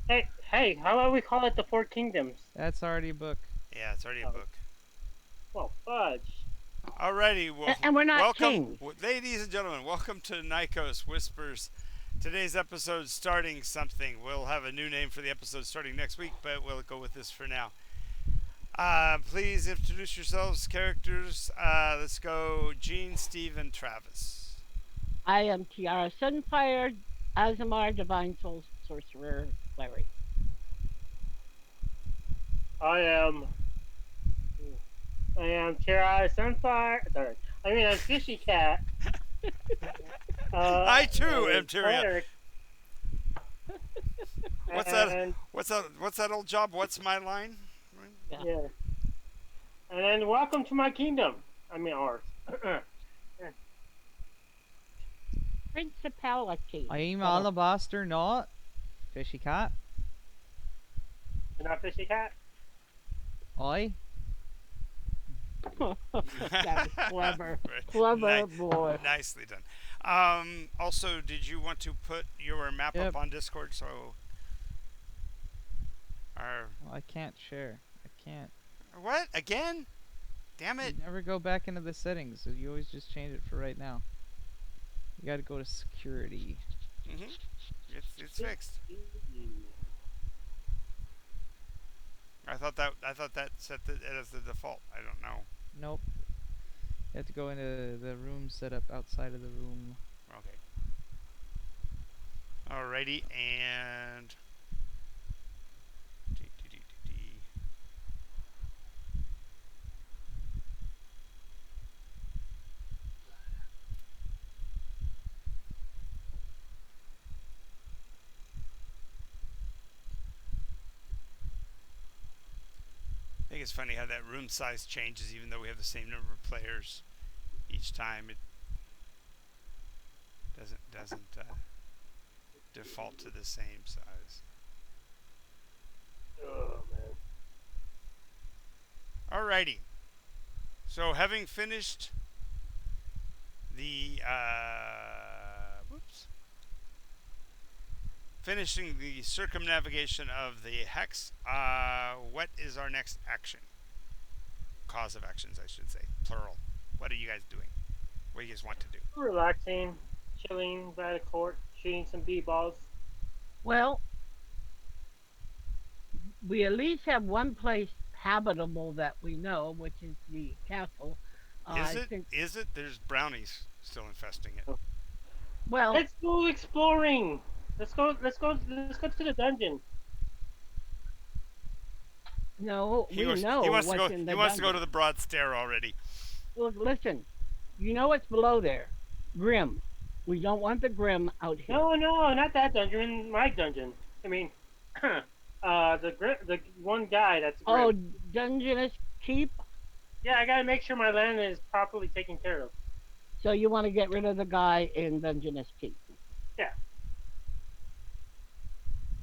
Hey, how about we call it the Four Kingdoms? That's already a book. Yeah, it's already a Oh, book. well, fudge. Alrighty, well, And we're not welcome, kings. ladies and gentlemen. Welcome to Nycos Whispers. Today's episode starting something. We'll have a new name for the episode starting next week, but we'll go with this for now. Please introduce yourselves, characters. Let's go, Gene, Steve, and Travis. I am Tiara Sunfire, Azamar, Divine Soul Sorcerer, Larry. I am. I am Tara Sunfire. Sorry, I mean I'm Fishy Cat. I too am And Tyria. cleric, What's that? and What's that old job? What's my line? Yeah. yeah, and then welcome to my kingdom. I mean ours. Principality. I'm Shut up. Alabaster, not Fishy Cat. You're not Fishy Cat. I. That was clever. Ni- Clever boy. nicely done. Also, did you want to put your map up Yep. on Discord so our I can't share. I can't. what again? Damn You it! never go back into the settings, so you always just change it for right now. You gotta go to security. hmm It's fixed. I thought that set it as the default. I don't know. Nope. You have to go into the room setup outside of the room. Okay. Alrighty, and I think it's funny how that room size changes even though we have the same number of players each time. It doesn't default to the same size. Oh man. Alrighty. So having finished the finishing the circumnavigation of the hex, what is our next action? Cause of actions, I should say, plural. What are you guys doing? What do you guys want to do? Relaxing, chilling by the court, shooting some b-balls. Well, we at least have one place habitable that we know, which is the castle. Is I it? think. Is it? There's brownies still infesting it. Well, Let's go exploring. Let's go. Let's go. Let's go to the dungeon. no, He we wants. know He wants to what's go. in He the wants to go dungeon. to the broad stair already. Look, listen. You know what's below there? Grim. We don't want the Grim out here. No, no, not that dungeon. My dungeon. I mean, the one guy that's Oh, grim. Dungeness Keep. Yeah, I gotta make sure my land is properly taken care of. So you want to get rid of the guy in Dungeness Keep. Yeah.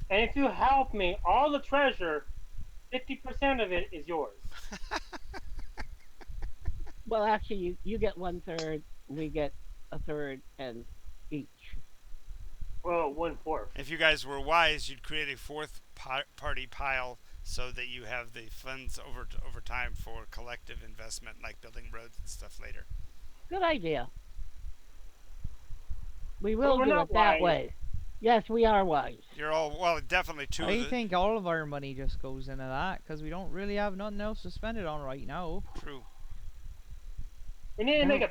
And if you help me, all the treasure, 50% of it is yours. Well, actually, you get one third, we get a third, and each. Well, 1/4. If you guys were wise, you'd create a fourth party pile so that you have the funds over time for collective investment, like building roads and stuff later. Good idea. We But will we're do not it that wise. way. Yes, we are wise. You're all well, definitely two of I the think all of our money just goes into that, because we don't really have nothing else to spend it on right now. true. We need to make No.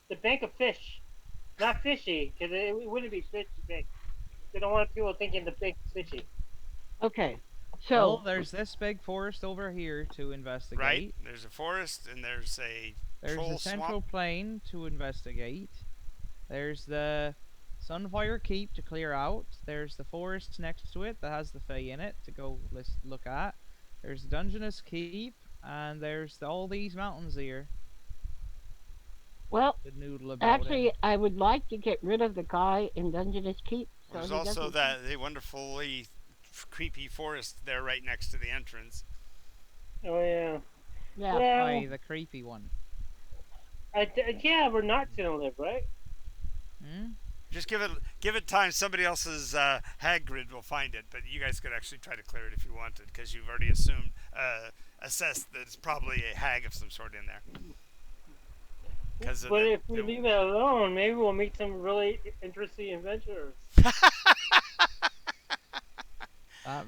the bank of fish. Not fishy, because it wouldn't be fishy big. They don't want people thinking the bank is fishy. Okay. Well, So, there's this big forest over here to Right? investigate. There's a forest and there's a There's troll the central swamp. plain to investigate. There's the Sunfire Keep to clear out. There's the forest next to it that has the Fae in it to go look at. There's the Dungeness Keep, and there's all these mountains here well, to noodle about actually, in. I would like to get rid of the guy in Dungeness Keep so There's he also doesn't. that the wonderfully creepy forest there right next to the entrance. Oh yeah. Yeah. Well, Aye, the creepy one. yeah, we're not gonna live, right? Hmm? Just give it time. Somebody else's hag grid will find it, but you guys could actually try to clear it if you wanted, because you've already assessed that it's probably a hag of some sort in there. But if we leave it alone, maybe we'll meet some really interesting adventurers.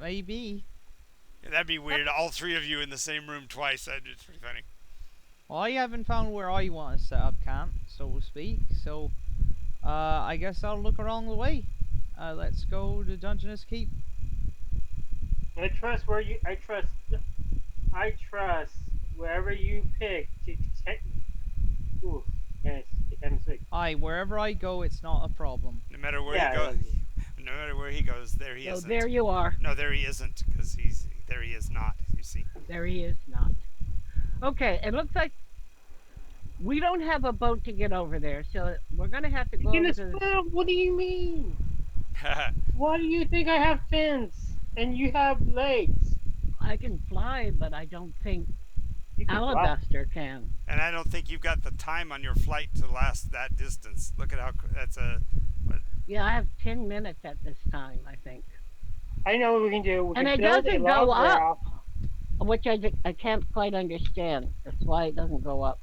Maybe. That'd be weird. All three of you in the same room twice. It's pretty funny. Well, I haven't found where I want to set up camp, so to speak. So, I guess I'll look along the way. Let's go to Dungeness Keep. I trust wherever you pick to take. Ooh, yes, can't speak. Aye, wherever I go, it's not a problem. No matter where he goes, no matter where he goes, there he So isn't. there you are. No, there he isn't, because there he is not. You see. There he is not. Okay, it looks like we don't have a boat to get over there, so we're gonna have to go over to the... What do you mean? Why do you think I have fins and you have legs? I can fly, but I don't think You can fly. Alabaster can. And I don't think you've got the time on your flight to last that distance. Look at how that's a. Yeah, I have 10 minutes at this time, I think. I know what we can do. We And can it build doesn't a go log up. raft. Which I can't quite understand. That's why it doesn't go up.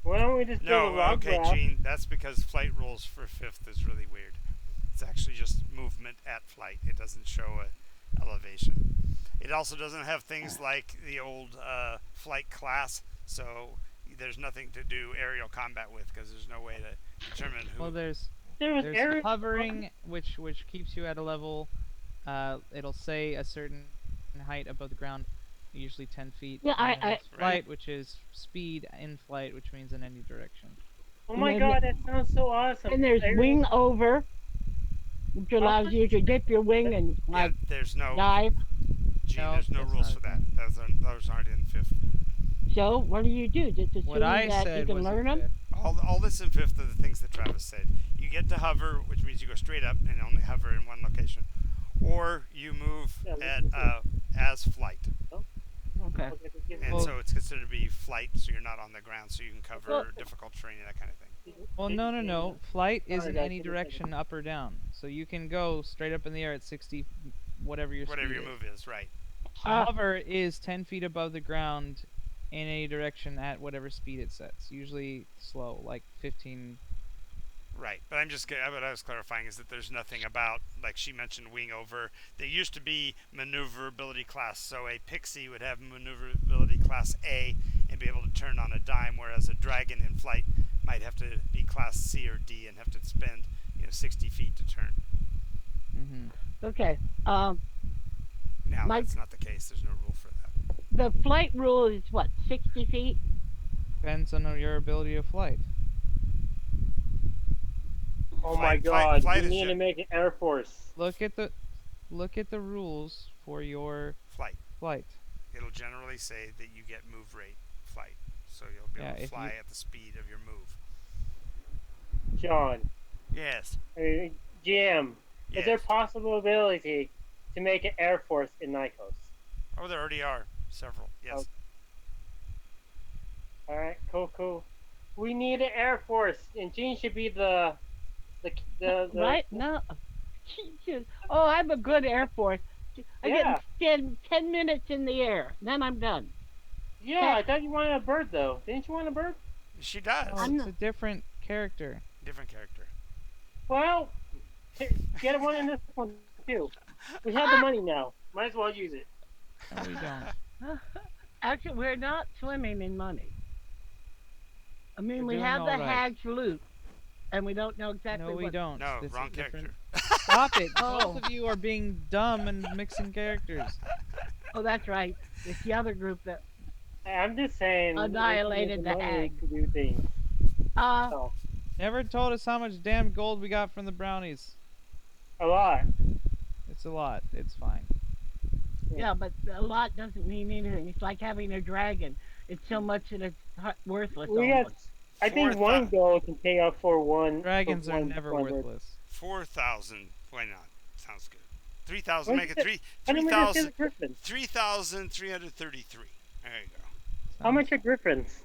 Why don't we just build a No, log okay, raft? Gene. That's because flight rules for fifth is really weird. It's actually just movement at flight. It doesn't show a elevation. It also doesn't have things like the old flight class, so there's nothing to do aerial combat with because there's no way to determine who. Well, there's There's hovering, which keeps you at a level. It'll say a certain height above the ground, usually 10 feet. Yeah, and then I- there's flight, which is speed in flight, which means in any direction. Oh my And god, that sounds so awesome. And there's wing over, which allows you to dip your wing and Yeah, like there's no. dive. Gene, No, there's no that's rules not for a that. thing. Those aren't in fifth. So what do you do? Just assume What I that said you can was learn in them? fifth. All this in fifth are the things that Travis said. You get to hover, which means you go straight up and only hover in one location, or you move at as flight, Okay. and Well- so it's considered to be flight, so you're not on the ground, so you can cover Well- difficult terrain and that kind of thing. Well, no. Flight is Sorry, in guys, any give me a second. direction, up or down. So you can go straight up in the air at 60, whatever your Whatever speed your is. move is, right? Hover is 10 feet above the ground in any direction at whatever speed it sets. Usually slow, like 15. Right, but what I was clarifying is that there's nothing about, like she mentioned, wing over. There used to be maneuverability class, so a pixie would have maneuverability class A and be able to turn on a dime, whereas a dragon in flight might have to be class C or D and have to spend 60 feet to turn. Okay. Now Mike- that's not the case. There's no rule for that. The flight rule is what, 60 feet? Depends on your ability of flight. Oh my Flight- god, flight we is need to ju- make an Air Force. Look at the rules for your Flight. flight. It'll generally say that you get move rate flight, so you'll be Yeah, able to if fly you- at the speed of your move. John, Yes. GM, is there Yes. possibility to make an Air Force in Nycos? Oh, there already are several. Yes. Alright, cool. We need an Air Force, and Gene should be the Right? No. Jesus. Oh, I'm a good Air Force. I Yeah. get 10 minutes in the air, then I'm done. Yeah, I thought you wanted a bird though. Didn't you want a bird? She does. Oh, I'm it's not- a different character. Different character. Well, get one in this one too. We have the money now. Might as well use it. No, we don't. Actually, we're not swimming in money. I mean, We're we doing have the all right. hag's loot, and we don't know exactly No, we what. don't. No, This is wrong different. character. Stop it! Oh. Both of you are being dumb and mixing characters. Oh, that's right. It's the other group that. I'm just saying. we Annihilated need the money hag. to do things. So, Never told us how much damn gold we got from the brownies. a lot. It's a lot. It's fine. Yeah, but a lot doesn't mean anything. It's like having a dragon. It's so much that it's worthless. We got. almost. I think 4,000 one gold can pay off for one. Dragons for are one never bird. worthless. 4,000. Why not? Sounds good. 3,000. What's Make it it- How many is 3,000. a griffin? 3,333. There you go. How much are griffins?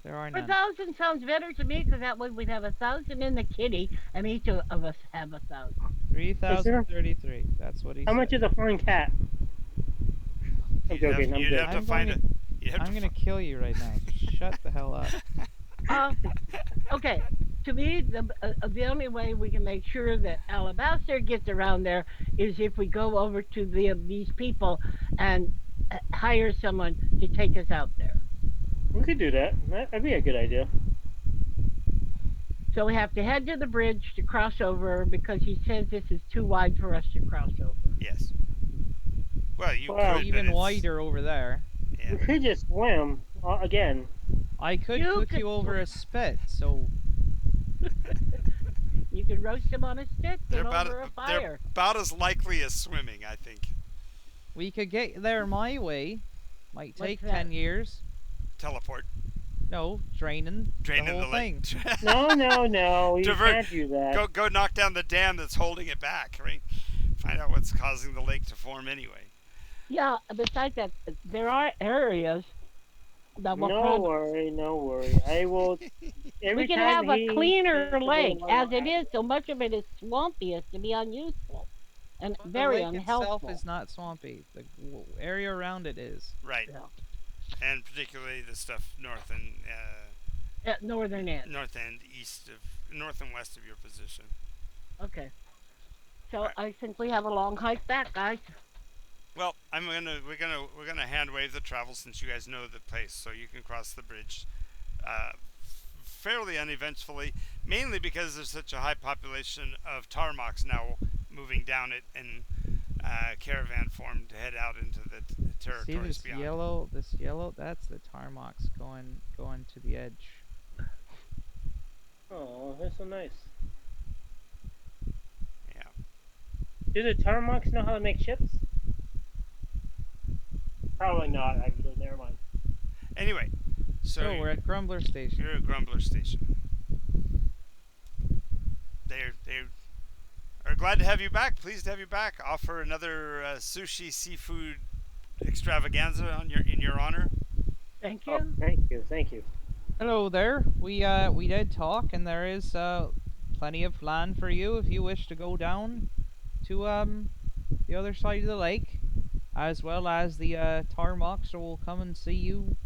There are A none. 1,000 sounds better to me because that way we'd have 1,000 in the kitty, and each of us have 1,000. Is there? 3,033. That's what he How much said. is a flying cat? I'm joking. I'm You'd good. have to I'm going find to. it. You'd have I'm to. gonna kill you right now. Just shut the hell up. Uh, okay. To me, the only way we can make sure that Alabaster gets around there is if we go over to these people and hire someone to take us out there. We could do that. That'd be a good idea. So we have to head to the bridge to cross over because he says this is too wide for us to cross over. Yes. Well, you Well, It's could, but even it's wider over there. yeah. we could just swim again. I could You cook could you over a spit, so you could roast them on a stick They're and about over a they're fire. about as likely as swimming, I think. we could get there my way. Might What's take that? 10 years. Teleport, No, draining the draining whole the lake. thing. No. You Divert. can't do that. Go knock down the dam that's holding it back, right? Find out what's causing the lake to form anyway. Yeah. Besides that, there are areas that will No probably worry, no worry. I will. we Every can time have a he cleaner says to go to lake. one, As I'll it ask is, it. so much of it is swampy as to be unuseful and The very lake itself unhealthful. is not swampy. The area around it is. Right, Yeah. and particularly the stuff At northern end. north and east of north and west of your position. Okay. All So right. I think we have a long hike back, guys. Well, we're gonna hand wave the travel since you guys know the place, so you can cross the bridge fairly uneventfully. Mainly because there's such a high population of Tarmox now moving down it in caravan form to head out into the See territories this beyond. yellow? This yellow? That's the Tarmox going to the edge. Oh, that's so nice. Yeah. Do the Tarmox know how to make ships? Probably not, actually. Never mind. Anyway, So we're at Grumbler Station. you're at Grumbler Station. They are glad to have you back. Pleased to have you back. Offer another sushi seafood extravaganza in your honor. Thank Oh, you. thank you. Hello there. We did talk, and there is plenty of land for you if you wish to go down to the other side of the lake, as well as the Tarmox will come and see you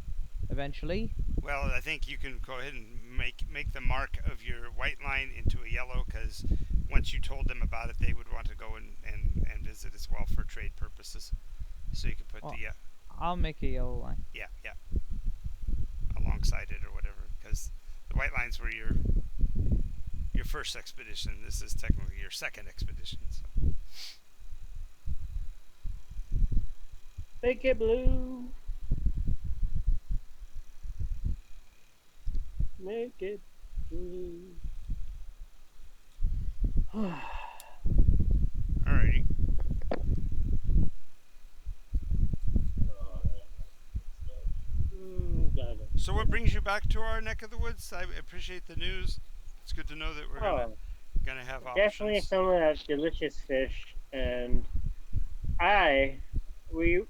eventually. Well, I think you can go ahead and make the mark of your white line into a yellow because once you told them about it, they would want to go and visit as well for trade purposes. So you can put Oh. the I'll make a yellow line. yeah alongside it or whatever because the white lines were your first expedition. This is technically your second expedition. So. Make it blue. Make it blue. Alrighty. Got it. So what brings you back to our neck of the woods? I appreciate the news. It's good to know that we're gonna have Definitely options. some of that delicious fish, and we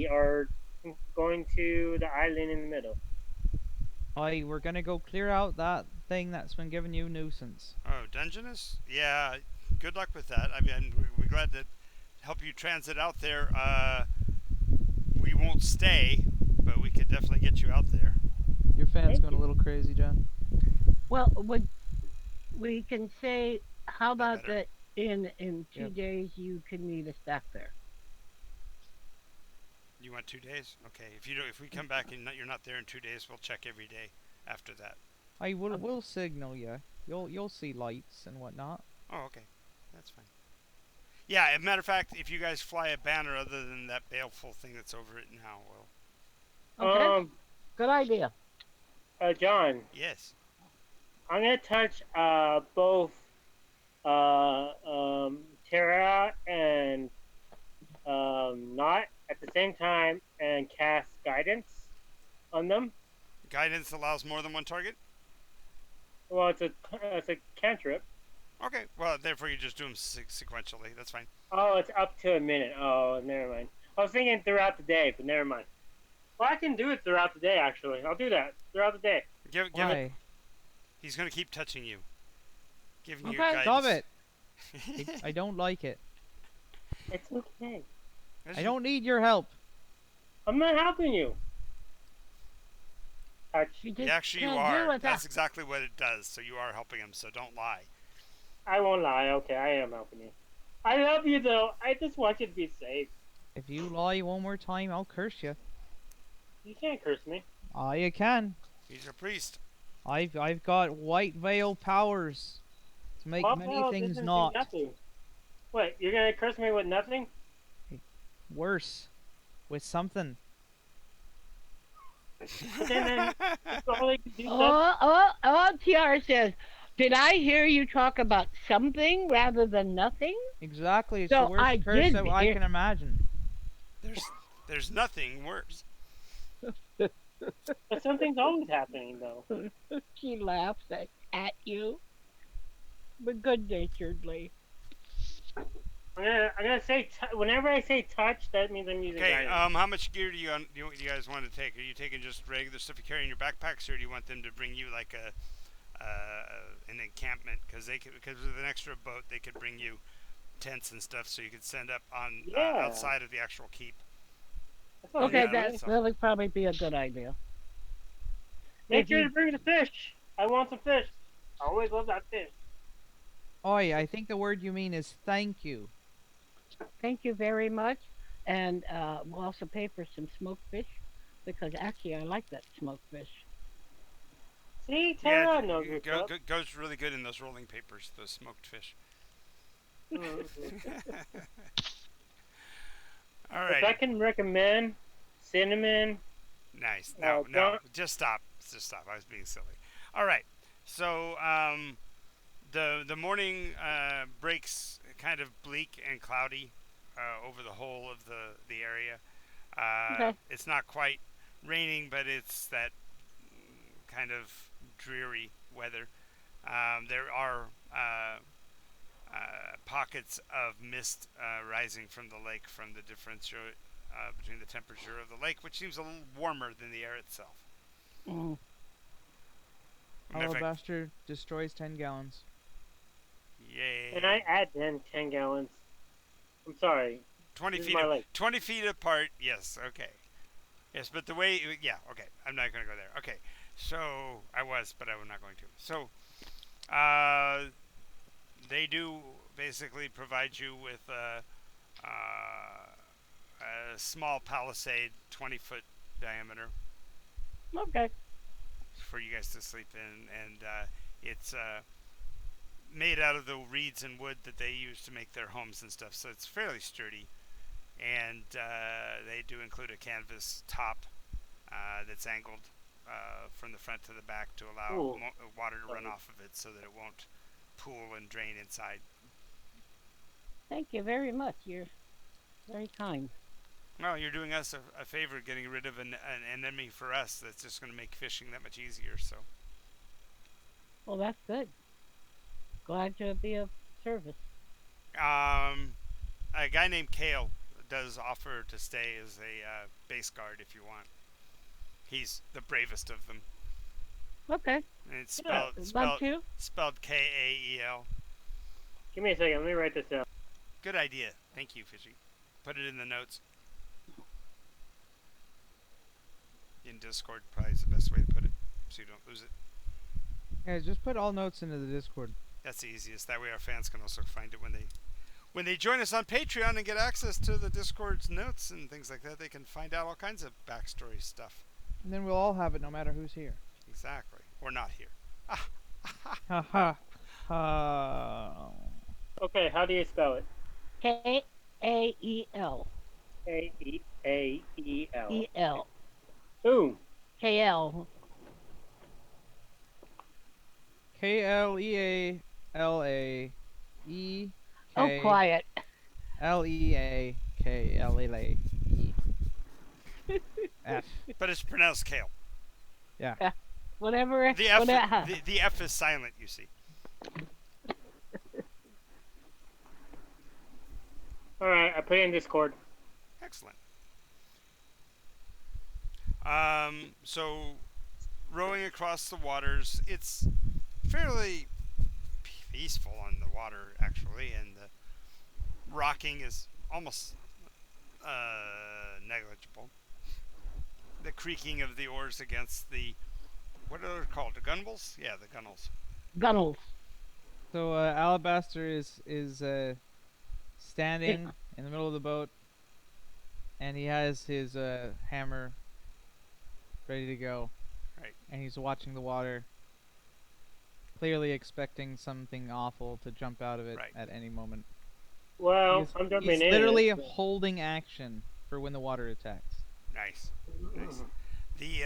are going to the island in the middle. We're gonna go clear out that thing that's been giving you nuisance. Oh, Dungeness? Yeah. Good luck with that. I mean, we're glad to help you transit out there. We won't stay, but we could definitely get you out there. Your fan's Thank going a you. little crazy, John. Well, would we can say how about better? that in 2 Yep. days you can meet us back there. You want 2 days? Okay. If we come back and you're not there in 2 days, we'll check every day after that. I will signal you. You'll see lights and whatnot. Oh, okay. That's fine. Yeah, as a matter of fact, if you guys fly a banner other than that baleful thing that's over it now, well, Okay. Good idea. John, yes. I'm gonna touch both Terra and Not at the same time and cast guidance on them. Guidance allows more than one target? Well, it's a cantrip. Okay, well, therefore you just do them sequentially. That's fine. Oh, it's up to a minute. Oh, never mind. I was thinking throughout the day, but never mind. Well, I can do it throughout the day. Actually, I'll do that throughout the day. Give it. Why? He's gonna keep touching you, giving you Okay. Stop guidance. it! I don't like it. It's okay. I don't need your help. I'm not helping you. Touch. You just Actually, you can't are. do it. That's exactly what it does. So you are helping him. So don't lie. I won't lie. Okay, I am helping you. I love you though. I just want you to be safe. If you lie one more time, I'll curse you. You can't curse me. Ah, you can. He's a priest. I've got white veil powers to make What many the hell things doesn't do not nothing? Wait, you're gonna curse me with nothing? worse with something. But then all you can do something. TR says, did I hear you talk about something rather than nothing? Exactly, it's So the worst I curse did that I hear- can imagine. There's nothing worse. But something's always happening though. She laughs at you, but good naturedly. I'm gonna say whenever I say touch, that means I'm using Okay. guidance. How much gear do you guys want to take? Are you taking just regular stuff you carry in your backpacks, or do you want them to bring you like an encampment? Because with an extra boat, they could bring you tents and stuff, so you could send up on Yeah. outside of the actual keep. That's what I'm Okay, doing. that would probably be a good idea. Make If sure you- to bring the fish. I want some fish. I always love that fish. Oi, I think the word you mean is thank you. Thank you very much, and we'll also pay for some smoked fish because actually I like that smoked fish. See, Yeah, Tara knows what's up. goes really good in those rolling papers, those smoked fish. All If I right. can recommend cinnamon. Nice. No, don't- just stop. Just stop. I was being silly. All right. So the morning breaks kind of bleak and cloudy over the whole of the area. Okay. It's not quite raining, but it's that kind of dreary weather. There are pockets of mist rising from the lake from the differential between the temperature of the lake, which seems a little warmer than the air itself. Mm. Matter of fact, Alabaster destroys 10 gallons. yay! And I add 10 gallons. I'm sorry. 20 This is feet. my lake. 20 feet apart. Yes. Okay. Yes, but the way. Yeah. Okay. I'm not going to go there. Okay. So I was, but I'm not going to. So, they do basically provide you with a small palisade, 20-foot diameter, Okay. for you guys to sleep in, and it's made out of the reeds and wood that they use to make their homes and stuff. So it's fairly sturdy, and they do include a canvas top that's angled from the front to the back to allow Ooh. water to run off of it, so that it won't pool and drain inside. Thank you very much. You're very kind. Well, you're doing us a favor, getting rid of an enemy for us. That's just going to make fishing that much easier. So. Well, that's good. Glad to be of service. A guy named Kale does offer to stay as a base guard if you want. He's the bravest of them. Okay. And it's Yeah, Love to. spelled Kael. Give me a second. Let me write this down. Good idea. Thank you, Fishy. Put it in the notes. In Discord, probably is the best way to put it, so you don't lose it. Yeah, just put all notes into the Discord. That's the easiest. That way our fans can also find it when they join us on Patreon and get access to the Discord's notes and things like that. They can find out all kinds of backstory stuff. And then we'll all have it no matter who's here. Exactly. Or not here. Ha ha. Ha. Okay, how do you spell it? Kael. Kaeal. El. Ooh. KL. KLEALAE. Oh, quiet. LEAKLAE. F. But it's pronounced Kale. Yeah. Whatever. The F, whatever. the F is silent, you see. All right, I put it in Discord. Excellent. So rowing across the waters, it's fairly peaceful on the water actually, and the rocking is almost negligible. The creaking of the oars against the what are they called? The gunwales? Yeah, the gunwales. Gunnels. So Alabaster is standing in the middle of the boat, and he has his hammer ready to go, Right. and he's watching the water, clearly expecting something awful to jump out of it Right. at any moment. Well, I'm jumping He's in. literally It. holding action for when the water attacks. Nice. Nice. The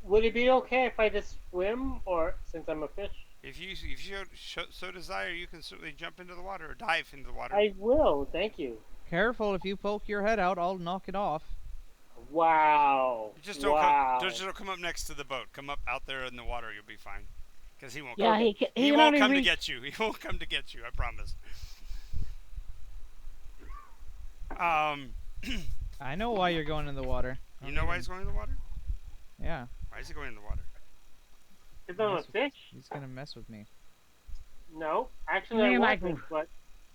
Would it be okay if I just swim, or since I'm a fish? if you so desire, you can certainly jump into the water or dive into the water. I will. Thank you. Careful, if you poke your head out, I'll knock it off. Wow. Just don't come. Wow. Just don't come up next to the boat. Come up out there in the water. You'll be fine. Because he won't. Yeah, Come. he He can won't only come to reach. get you. He won't come to get you. I promise. Um, I know why you're going in the water. you know why he's going in the water? Yeah. Why is he going in the water? Because I'm a fish? He's gonna mess with me. No. Actually, Me I like- wasn't. But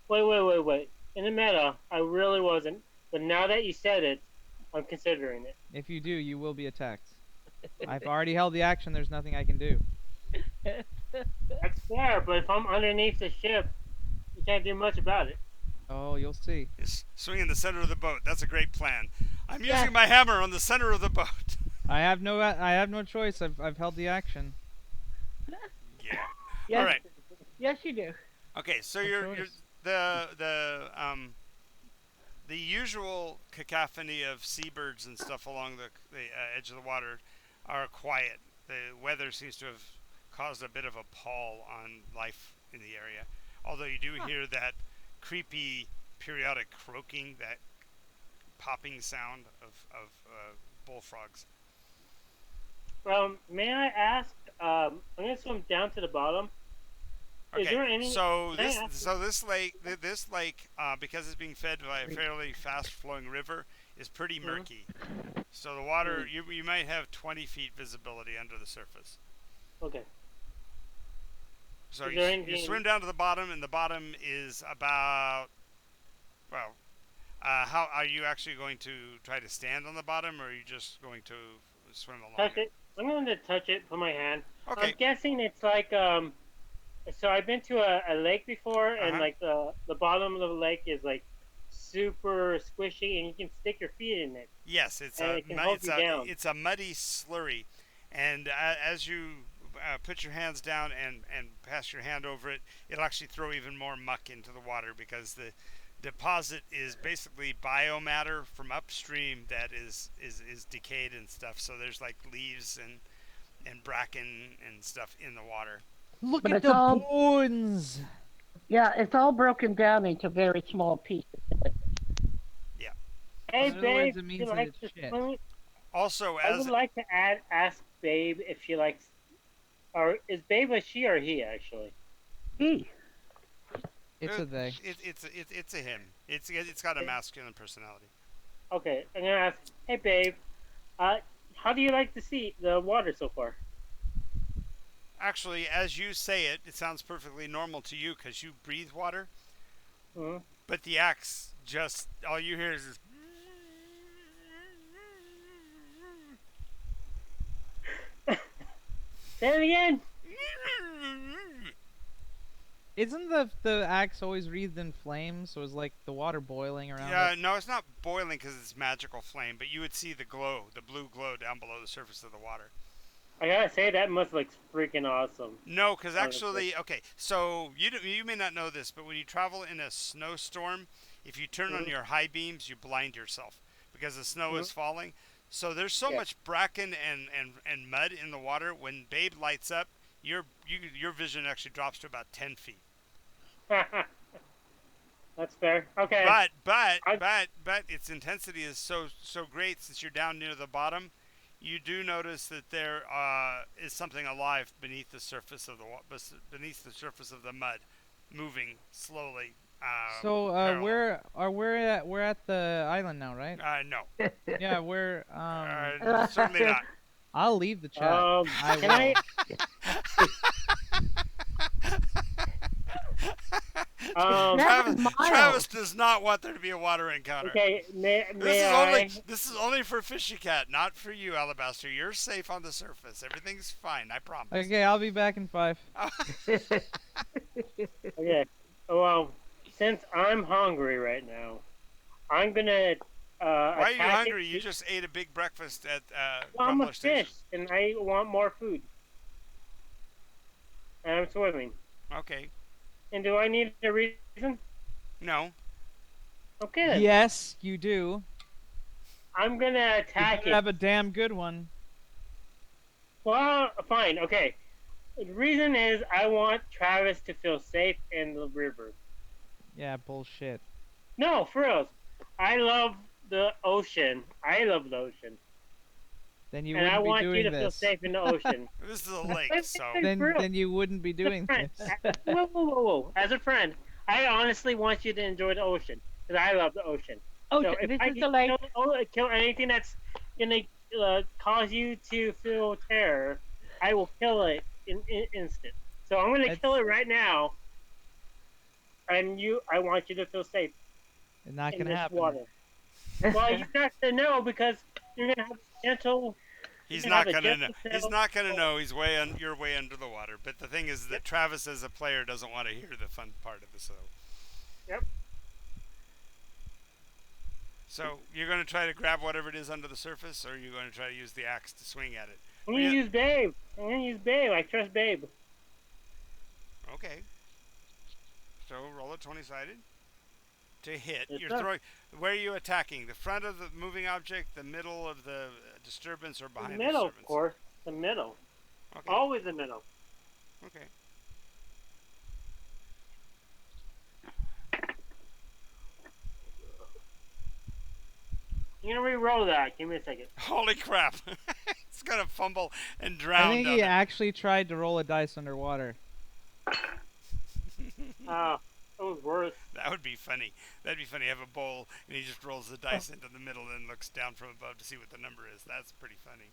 wait. In the meta, I really wasn't. But now that you said it, I'm considering it. If you do, you will be attacked. I've already held the action. There's nothing I can do. That's fair, but if I'm underneath the ship, you can't do much about it. Oh, you'll see. He's swinging in the center of the boat. That's a great plan. I'm Yeah. using my hammer on the center of the boat. I have no choice. I've held the action. Yeah. Yes, All right. yes, you do. Okay. So What you're choice? the usual cacophony of seabirds and stuff along the edge of the water are quiet. The weather seems to have caused a bit of a pall on life in the area. Although you do hear that creepy periodic croaking, that popping sound of bullfrogs. May I ask? I'm gonna swim down to the bottom. Is there any? So can I this ask- so this lake because it's being fed by a fairly fast flowing river is pretty murky. So the water you might have 20 feet visibility under the surface. Okay. So Is you, there you anything- swim down to the bottom, and the bottom is about well. How are you actually going to try to stand on the bottom, or are you just going to swim along Touch it. I'm going to touch it. Put my hand. Okay. I'm guessing it's like So I've been to a lake before, and Uh-huh. like the bottom of the lake is like super squishy, and you can stick your feet in it. Yes, it's And a it can hold you down. it's a muddy slurry, and as you put your hands down and pass your hand over it, it'll actually throw even more muck into the water because the deposit is basically biomatter from upstream that is decayed and stuff. So there's like leaves and bracken and stuff in the water. Look But at it's the all- bones. Yeah, it's all broken down into very small pieces. Hey, In other babe, words, it means you that like it's to shit. swim? Also, I as would like to ask Babe if she likes, or is Babe a she or he actually? Gee, It's a they. it's a him. It's got a masculine personality. Okay, I'm gonna ask. Hey, Babe, how do you like to see the water so far? Actually, as you say it, it sounds perfectly normal to you because you breathe water. Hmm. But the axe just all you hear is this. Say it again. Isn't the axe always wreathed in flames? So it's like the water boiling around Yeah, it? no, it's not boiling because it's magical flame, but you would see the glow, the blue glow down below the surface of the water. I gotta say that must look freaking awesome. No, because Oh, actually, okay, so you may not know this, but when you travel in a snowstorm, if you turn on Mhm. your high beams, you blind yourself because the snow is falling. So there's so Yeah. much bracken and mud in the water. When Babe lights up, your vision actually drops to about 10 feet. That's fair. Okay. But its intensity is so great since you're down near the bottom. You do notice that there is something alive beneath the surface of the mud, moving slowly So parallel. we're at the island now, right? No. Yeah, we're Certainly not. I'll leave the chat. I Can I? will. It's Um, never Travis miles. does not want there to be a water encounter. okay. This May is only I? this is only for Fishy Cat, not for you, Alabaster. You're safe on the surface. Everything's fine. I promise. Okay, I'll be back in 5. Okay. Well, since I'm hungry right now, I'm gonna Why are you attack hungry? You it. just ate a big breakfast at Well, I'm a Grumbler Station. fish, and I want more food, and I'm swimming. Okay. And do I need a reason? No. Okay then. Yes, you do. I'm gonna You attack better it. have a damn good one. Well, fine. Okay. The reason is I want Travis to feel safe in the river. Yeah, bullshit. No, for real. I love the ocean. I love the ocean, Then you and I wouldn't be want you doing to feel this. safe in the ocean. This is a lake, so For real. Then you wouldn't be As a doing friend, this. whoa. As a friend, I honestly want you to enjoy the ocean because I love the ocean. So Ocean. if This I is can the lake. kill anything that's gonna cause you to feel terror, I will kill it in instant. So I'm gonna kill That's it right now, and I want you to feel safe not in gonna this happen. water. Well, you have to know because you're gonna have a gentle. he's You're gonna have not a gonna know. gentle He's sail. not gonna know. You're way under the water. But the thing is that Travis, as a player, doesn't want to hear the fun part of this. Yep. So you're gonna try to grab whatever it is under the surface, or you're gonna try to use the axe to swing at it. I'm gonna use Babe. I trust Babe. Okay. So roll a 20-sided to hit. Yes, You're sir. throwing. Where are you attacking? The front of the moving object, the middle of the disturbance, or The behind middle, the of disturbance? course. The middle. Okay. Always the middle. Okay. You're gonna re-roll that. Give me a second. Holy crap! It's gonna fumble and I drown think down he there. actually tried to roll a dice underwater. It was worse. That would be funny. That'd be funny. Have a bowl and he just rolls the dice into the middle and looks down from above to see what the number is. That's pretty funny.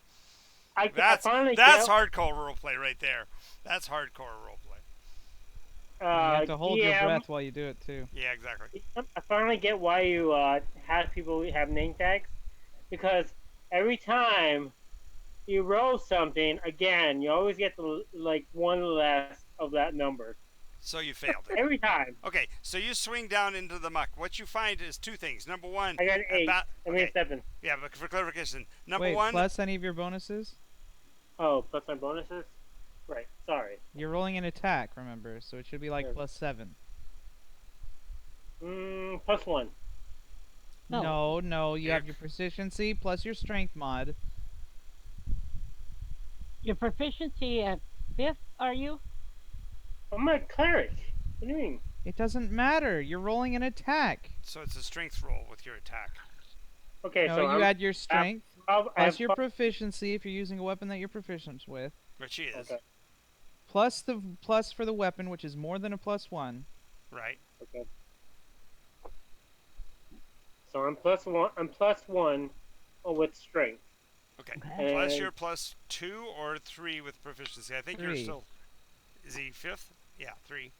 I That's finally hardcore roleplay right there. That's hardcore roleplay. You have to hold your DM, breath while you do it too. Yeah, exactly. I finally get why you have people have name tags, because every time you roll something again, you always get like one less of that number So you failed it. every time. Okay, so you swing down into the muck. What you find is two things. Number one, I got an 8. I mean okay, 7. yeah, but for clarification, number Wait, one, plus any of your bonuses? Oh, plus my bonuses. Right. Sorry. You're rolling an attack, remember, so it should be like Sure. +7. Plus 1. No, no, you Yeah. have your proficiency plus your strength mod. Your proficiency at 5th, are you? I'm a cleric. What do you mean? It doesn't matter. You're rolling an attack. so it's a strength roll with your attack. Okay, No, so you I'm add your strength I plus have your 12. proficiency if you're using a weapon that you're proficient with, Which he is. Okay. plus the plus for the weapon, which is more than a +1. Right. Okay. So I'm plus 1. I'm plus 1 with strength. Okay. Okay. Plus And- your plus 2 or 3 with proficiency. I think you're 3. still. Is he fifth? Yeah, 3.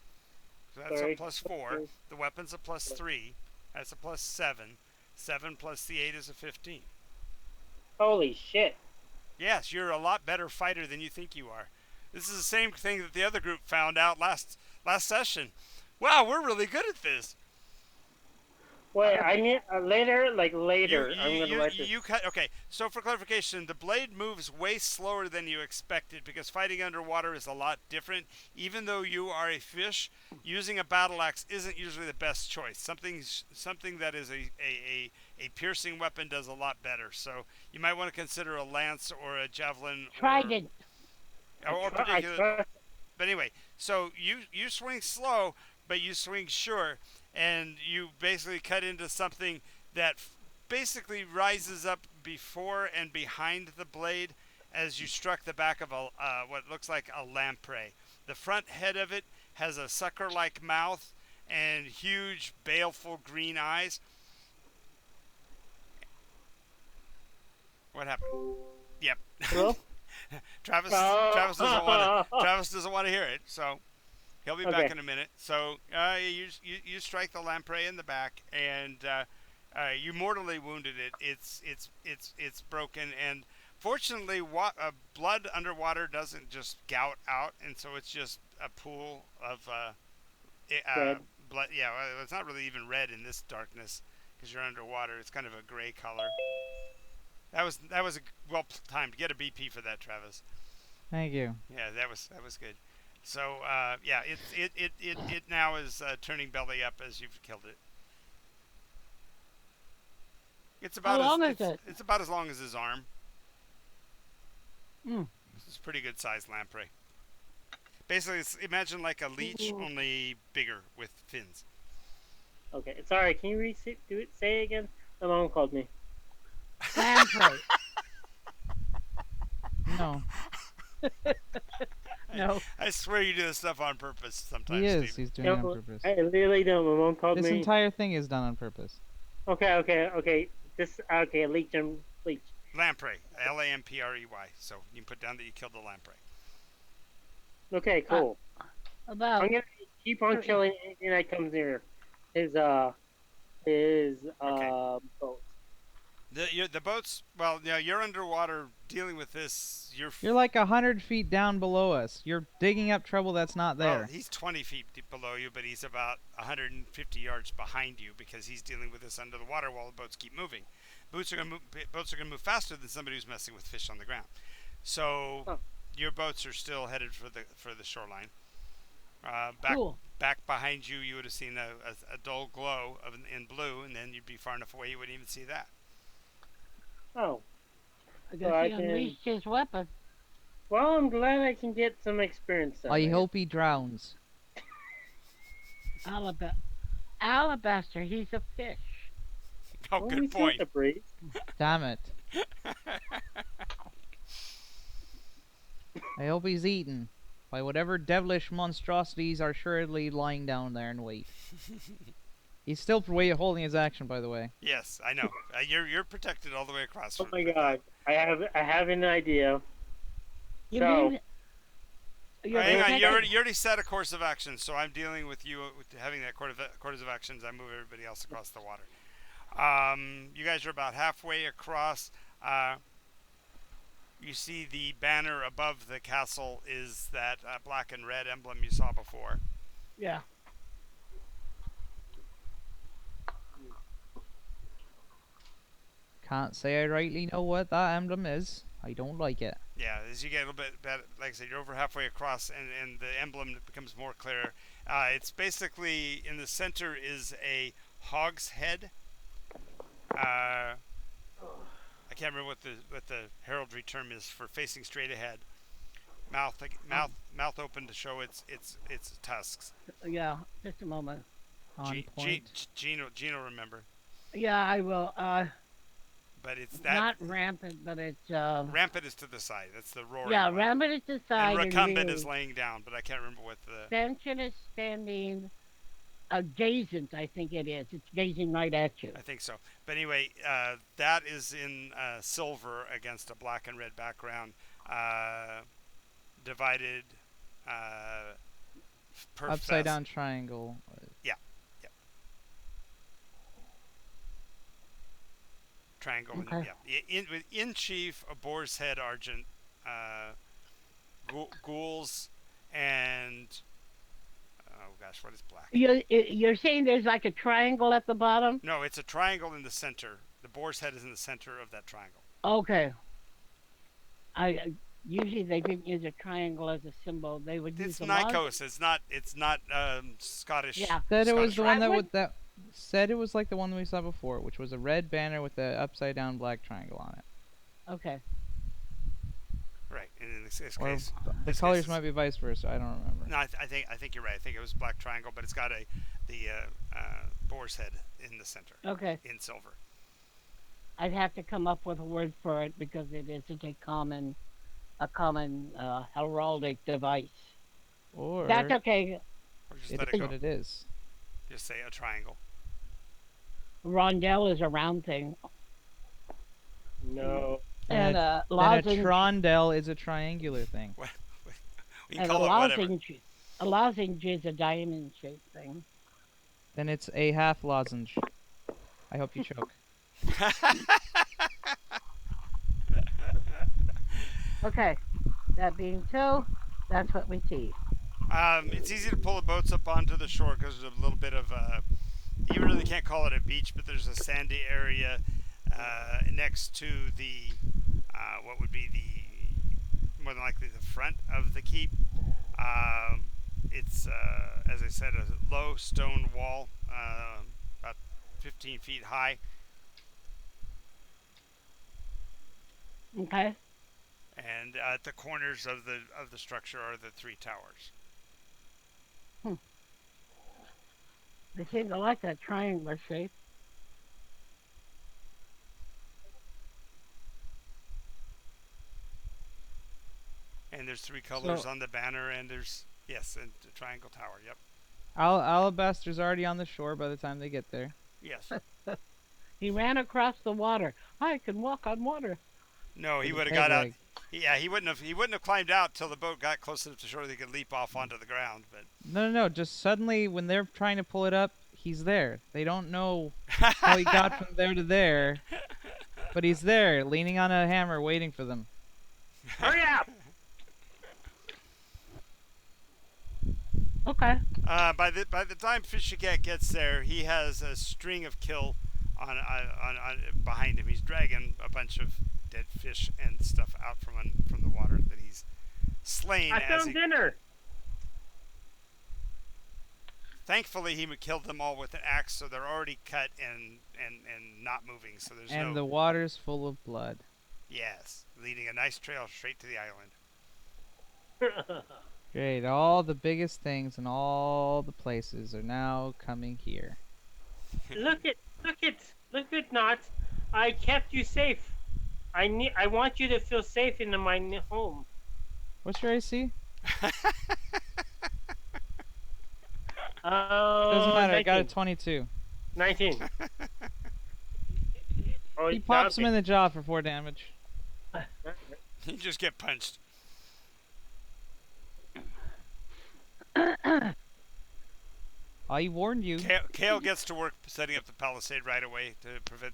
So that's Sorry. a plus 4. The weapon's a plus 3. That's a plus 7. 7 plus the 8 is a 15. Holy shit. Yes, you're a lot better fighter than you think you are. This is the same thing that the other group found out last session. Wow, we're really good at this. Wait, I need later. I'm gonna write this. You cut. Okay, so for clarification, the blade moves way slower than you expected because fighting underwater is a lot different. Even though you are a fish, using a battle axe isn't usually the best choice. Something that is a piercing weapon does a lot better. So you might want to consider a lance or a javelin Trident. or I particular. trust. But anyway, so you swing slow, but you swing sure, and you basically cut into something that basically rises up before and behind the blade as you struck the back of what looks like a lamprey. The front head of it has a sucker-like mouth, and huge, baleful green eyes. What happened? Yep. Hello? Oh. Travis doesn't want to hear it. So he'll be back Okay. in a minute. So you strike the lamprey in the back, and you mortally wounded it. It's broken, and fortunately, blood underwater doesn't just gout out, and so it's just a pool of Red. blood. Yeah, well, it's not really even red in this darkness because you're underwater. It's kind of a gray color. That was a well timed. Get a BP for that, Travis. Thank you. Yeah, that was good. So yeah, it now is turning belly up as you've killed it. It's How about as long is it? it's about as long as his arm. Mm. It's a pretty good sized lamprey. Basically, imagine like a leech, Ooh. only bigger with fins. Okay. Sorry. Can you do it? Say it again. My mom called me. Lamprey. No, No. I swear you do this stuff on purpose he sometimes, is. Stephen. He's doing it on No, purpose. I really don't. My mom called This me. entire thing is done on purpose. Okay. This. Okay. Leech and leech. Lamprey, Lamprey. So you can put down that you killed the lamprey. Okay. Cool. About I'm gonna keep on 30. killing anything that comes near his Okay. boat. The boats. Well, yeah, you're underwater dealing with this. You're like 100 feet down below us. You're digging up trouble that's not Well, there. he's 20 feet below you, but he's about 150 yards behind you because he's dealing with this under the water while the boats keep moving. Boats are gonna move faster than somebody who's messing with fish on the ground. So Huh. your boats are still headed for the shoreline. Back Cool. back behind you, you would have seen a dull glow in blue, and then you'd be far enough away you wouldn't even see that. Oh. I So guess I he can. unleashed his weapon. Well, I'm glad I can get some experience. Then, I hope he drowns. Alabaster. He's a fish. Oh, Well, good we still point. have to breathe. Damn it. I hope he's eaten by whatever devilish monstrosities are assuredly lying down there in wait. He's still holding his action, by the way. Yes, I know. You're protected all the way across. Oh my with that. god. I have an idea. You So- mean you're Hang on, protected? you already set a course of action, so I'm dealing with you with having that course of actions. I move everybody else across the water. You guys are about halfway across. You see the banner above the castle is that black and red emblem you saw before. Yeah. Can't say I rightly know what that emblem is. I don't like it. Yeah, as you get a little bit better, like I said, you're over halfway across, and the emblem becomes more clear. It's basically in the center is a hog's head. I can't remember what the heraldry term is for facing straight ahead. Mouth open to show its tusks. Yeah. Just a moment. On point. Gino remember, Yeah, I will. but it's that Not rampant, but it's rampant is to the side. That's the roaring. yeah, one. rampant is the side, And recumbent and is laying down, but I can't remember what the. extension is standing. Gazing, I think it is. It's gazing right at you. I think so. But anyway, that is in silver against a black and red background, divided per Upside down triangle. triangle. Okay. And, yeah, in chief a boar's head argent, ghouls, and oh gosh, what is black? You're saying there's like a triangle at the bottom? No, it's a triangle in the center. The boar's head is in the center of that triangle. Okay. I usually they didn't use a triangle as a symbol. They would use It's a log. Nycos. It's not Scottish. Yeah. Said it was Scottish the rite. one that would- would that said it was like the one we saw before, which was a red banner with the upside down black triangle on it. Okay. Right. And in this Or case, the this colors case is- might be vice versa. I don't remember. No, I think you're right. I think it was black triangle, but it's got the boar's head in the center Okay. in silver. I'd have to come up with a word for it because it isn't a common heraldic device. Or That's okay. Or just it let is it go. what it is. Just say a triangle. Rondelle is a round thing, No. and a Then a lozenge trondel is a triangular thing. What? We can and a call it whatever. lozenge is a diamond shaped thing. Then it's a half lozenge. I hope you choke. Okay, that being so, that's what we see. It's easy to pull the boats up onto the shore because there's a little bit of you really can't call it a beach, but there's a sandy area next to the what would be the more than likely the front of the keep. It's as I said, a low stone wall, about 15 feet high, Okay, and at the corners of the structure are the three towers. hmm. They seem to like that triangular shape. And there's three colors So on the banner, and there's yes, and the triangle tower. Yep. Alabaster's already on the shore by the time they get there. Yes. He ran across the water. I can walk on water. No, he With a would have peg got out. leg. Yeah, he wouldn't have. He wouldn't have climbed out till the boat got close enough to shore that he could leap off onto the ground. But No. Just suddenly, when they're trying to pull it up, he's there. They don't know how he got from there to there, but he's there, leaning on a hammer, waiting for them. Hurry up! Okay. by the time Fishy Cat gets there, he has a string of kill on behind him. He's dragging a bunch of dead fish and stuff out from the water that he's slain. I As found he, dinner. thankfully, he killed them all with an axe, so they're already cut and not moving. So there's And no the water's full of blood. yes, leading a nice trail straight to the island. Great, all the biggest things and all the places are now coming here. Look it, Not. I kept you safe. I want you to feel safe in my home. What's your AC? Doesn't Oh, matter, I got a 19. 22. 19. Oh, He pops him in the jaw for 4 damage. You just get punched. I warned you. Kale gets to work setting up the palisade right away to prevent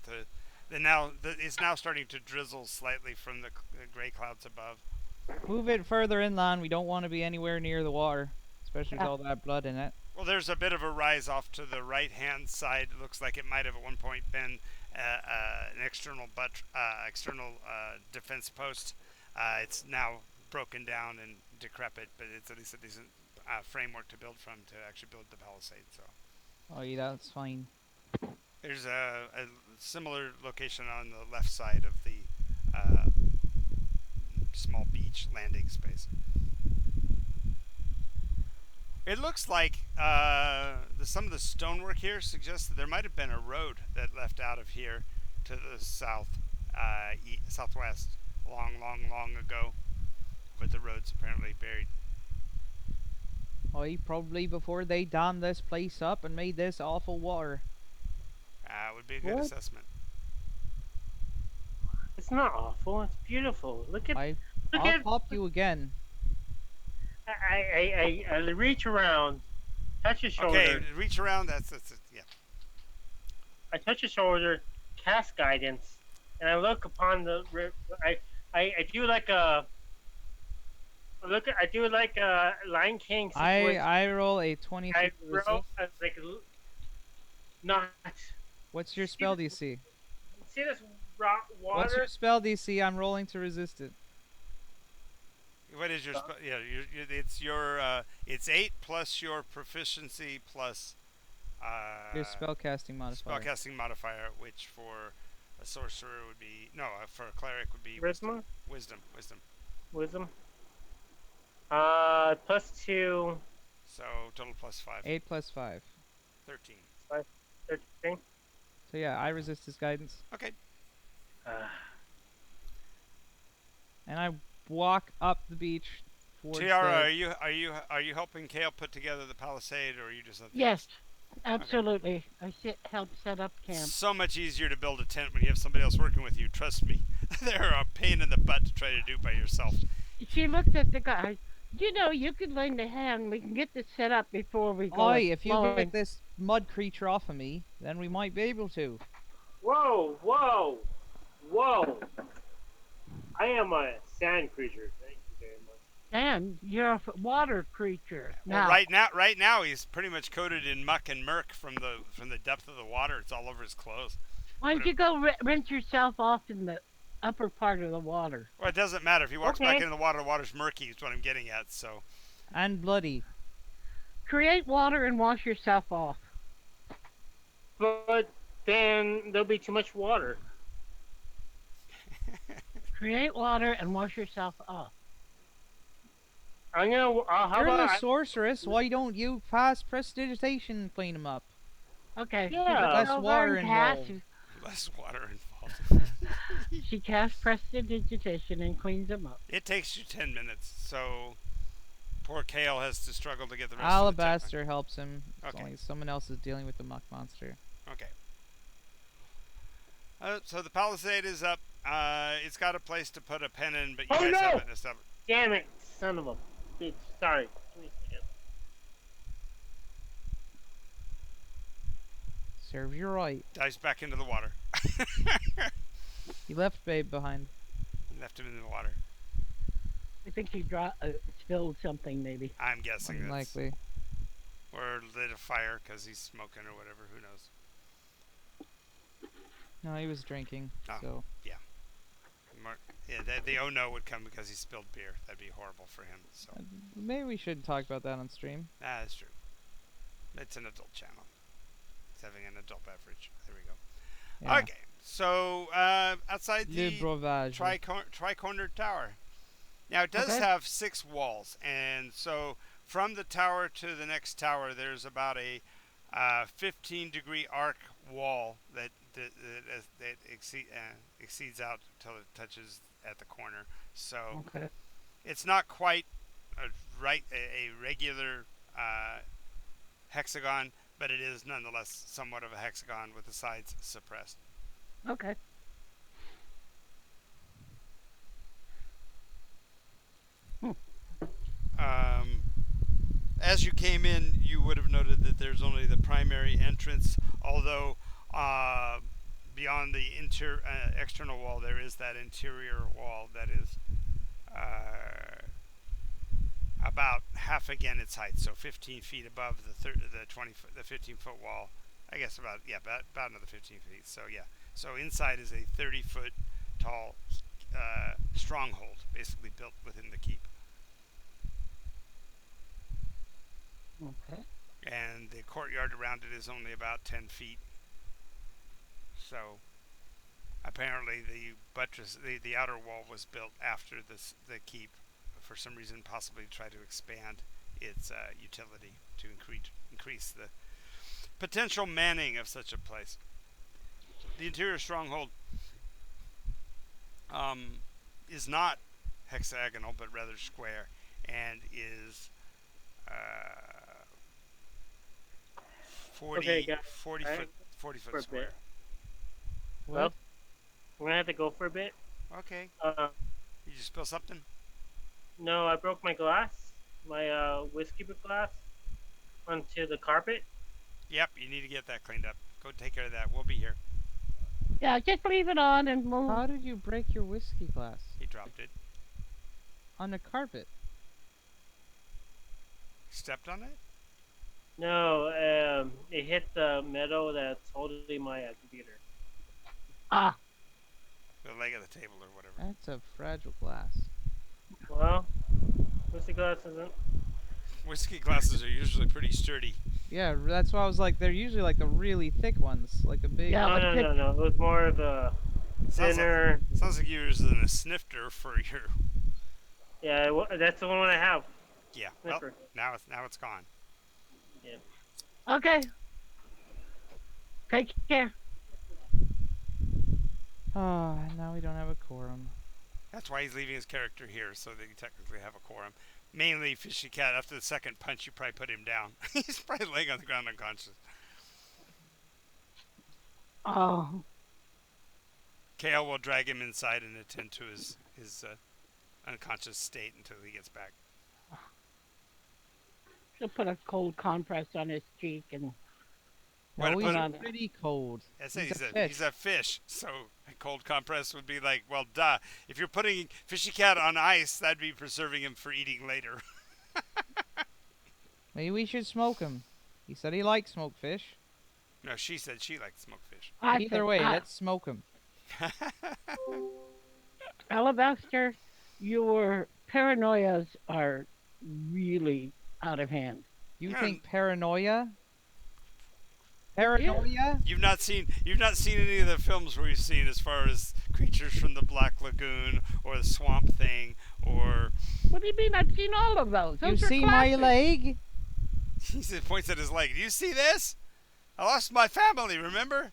it's now starting to drizzle slightly from the gray clouds above. Move it further inland. We don't want to be anywhere near the water, especially with all that blood in it. Well, there's a bit of a rise off to the right-hand side. It looks like it might have at one point been an external defense post. It's now broken down and decrepit, but it's at least a decent framework to build from to actually build the palisade. So Oh, yeah, that's fine. there's a similar location on the left side of the uh, small beach landing space. It looks like some of the stonework here suggests that there might have been a road that left out of here to the southwest long ago, but the road's apparently buried. Oh, probably before they dammed this place up and made this awful water. Would be a good What? assessment. It's not awful. It's beautiful. Look I'll at. pop you again. I reach around, touch his shoulder. Okay, reach around. That's yeah. I touch his shoulder, cast guidance, and I look upon the. I do like a. I do like a Lion King situation. I roll a 23 I to roll resist. like not. What's your spell DC? See this What's water? your spell DC? I'm rolling to resist it. What is your yeah? It's 8 plus your proficiency plus Your spellcasting modifier. spellcasting modifier, which for a sorcerer would be for a cleric would be Charisma? Wisdom. Wisdom. +2. So total plus 5. 8 plus 5. 13. 13. So yeah, I resist his guidance. Okay. And I walk up the beach towards Tiara, the... are you helping Kale put together the palisade, or are you just? Yes. Okay. Absolutely. Help set up camp. So much easier to build a tent when you have somebody else working with you. Trust me, they're a pain in the butt to try to do by yourself. She looked at the guy. You know, you could lend a hand. We can get this set up before we go Oi, if you exploring. get this mud creature off of me, then we might be able to. Whoa, whoa, whoa! I am a sand creature. Thank you very much. And you're a water creature. Well, Now, right now, he's pretty much coated in muck and murk from the depth of the water. It's all over his clothes. why But don't you go rinse yourself off in the upper part of the water? well, it doesn't matter if he walks back Okay, into the water. The water's murky. Is what I'm getting at. So And bloody. Create water and wash yourself off. but then there'll be too much water. Create water and wash yourself off. I'm gonna. How You're about the sorceress. Why don't you pass prestidigitation and clean them up? Okay, she Yeah. looks Less over water and casts. involved. less water involved. She casts prestidigitation and cleans them up. It takes you 10 minutes. So poor Kale has to struggle to get the rest of the tank. Alabaster helps him. As Okay. long as someone else is dealing with the muck monster. Okay. So the palisade is up. It's got a place to put a pen in, but you Oh, guys no! haven't established. Damn it, son of a bitch! Sorry. Give me a second. Serves you right. Dives back into the water. You left Babe behind. Left him in the water. I think she spilled something, maybe. I'm guessing that's Unlikely. or lit a fire because he's smoking or whatever. Who knows? No, he was drinking. Oh. So Mar- yeah, the oh no would come because he spilled beer. That'd be horrible for him. So maybe we should talk about that on stream. that's true. It's an adult channel. It's having an adult beverage. There we go. Yeah. Okay, so outside Le the breuvage. tri-cornered tower. Now it does Okay. have 6 walls, and so from the tower to the next tower, there's about a 15-degree arc wall that exceeds out until it touches at the corner. So Okay. it's not quite a regular hexagon, but it is nonetheless somewhat of a hexagon with the sides suppressed. Okay. As you came in, you would have noted that there's only the primary entrance, although beyond the external wall, there is that interior wall that is about half again its height, so 15 feet above the 15-foot wall. I guess about another 15 feet. So yeah, so inside is a 30-foot tall stronghold, basically built within the keep. Okay. And the courtyard around it is only about 10 feet. So apparently the outer wall was built after the keep for some reason, possibly to try to expand its utility to increase the potential manning of such a place. The interior stronghold is not hexagonal but rather square, and is 40, Okay, guys. 40 Alright. foot For a bit. square. Well, we're gonna have to go for a bit. Okay. Uh, Did you spill something? no, I broke my glass, my whiskey glass, onto the carpet. Yep, you need to get that cleaned up. Go take care of that. We'll be here. Yeah, just leave it on and move. How did you break your whiskey glass? He dropped it. On the carpet. Stepped on it? No, it hit the metal that's holding my computer. Ah, The leg of the table or whatever. That's a fragile glass. Well, whiskey glass isn't. Whiskey glasses are usually pretty sturdy. Yeah, that's why I was like, they're usually like the really thick ones, like the big. Yeah. No, but no, no, no. It was more of a Sounds thinner. sounds like you're using a snifter for your. Yeah, that's the one I have. Yeah. Well, Sniffer. now it's gone. okay. Take care. Ah, now we don't have a quorum. That's why he's leaving his character here, so that you technically have a quorum. Mainly Fishy Cat. After the second punch, you probably put him down. He's probably laying on the ground unconscious. Oh, Kale will drag him inside and attend to his unconscious state until he gets back. she'll put a cold compress on his cheek and What No, to put put he's him? on. pretty cold. I say He's a he's fish. a fish, so a cold compress would be like, well, duh. If you're putting fishy cat on ice, that'd be preserving him for eating later. Maybe we should smoke him. He said he likes smoked fish. No, she said she liked smoked fish. I Either think, way, let's smoke him. Alabaster, your paranoias are really out of hand. You No, think paranoia? Yeah. Paranoia? you've not seen any of the films we've seen as far as creatures from the Black Lagoon or the Swamp Thing or What do you mean? I've seen all of those. You Those are see my classics. leg? he points at his leg. Do you see this? I lost my family. Remember?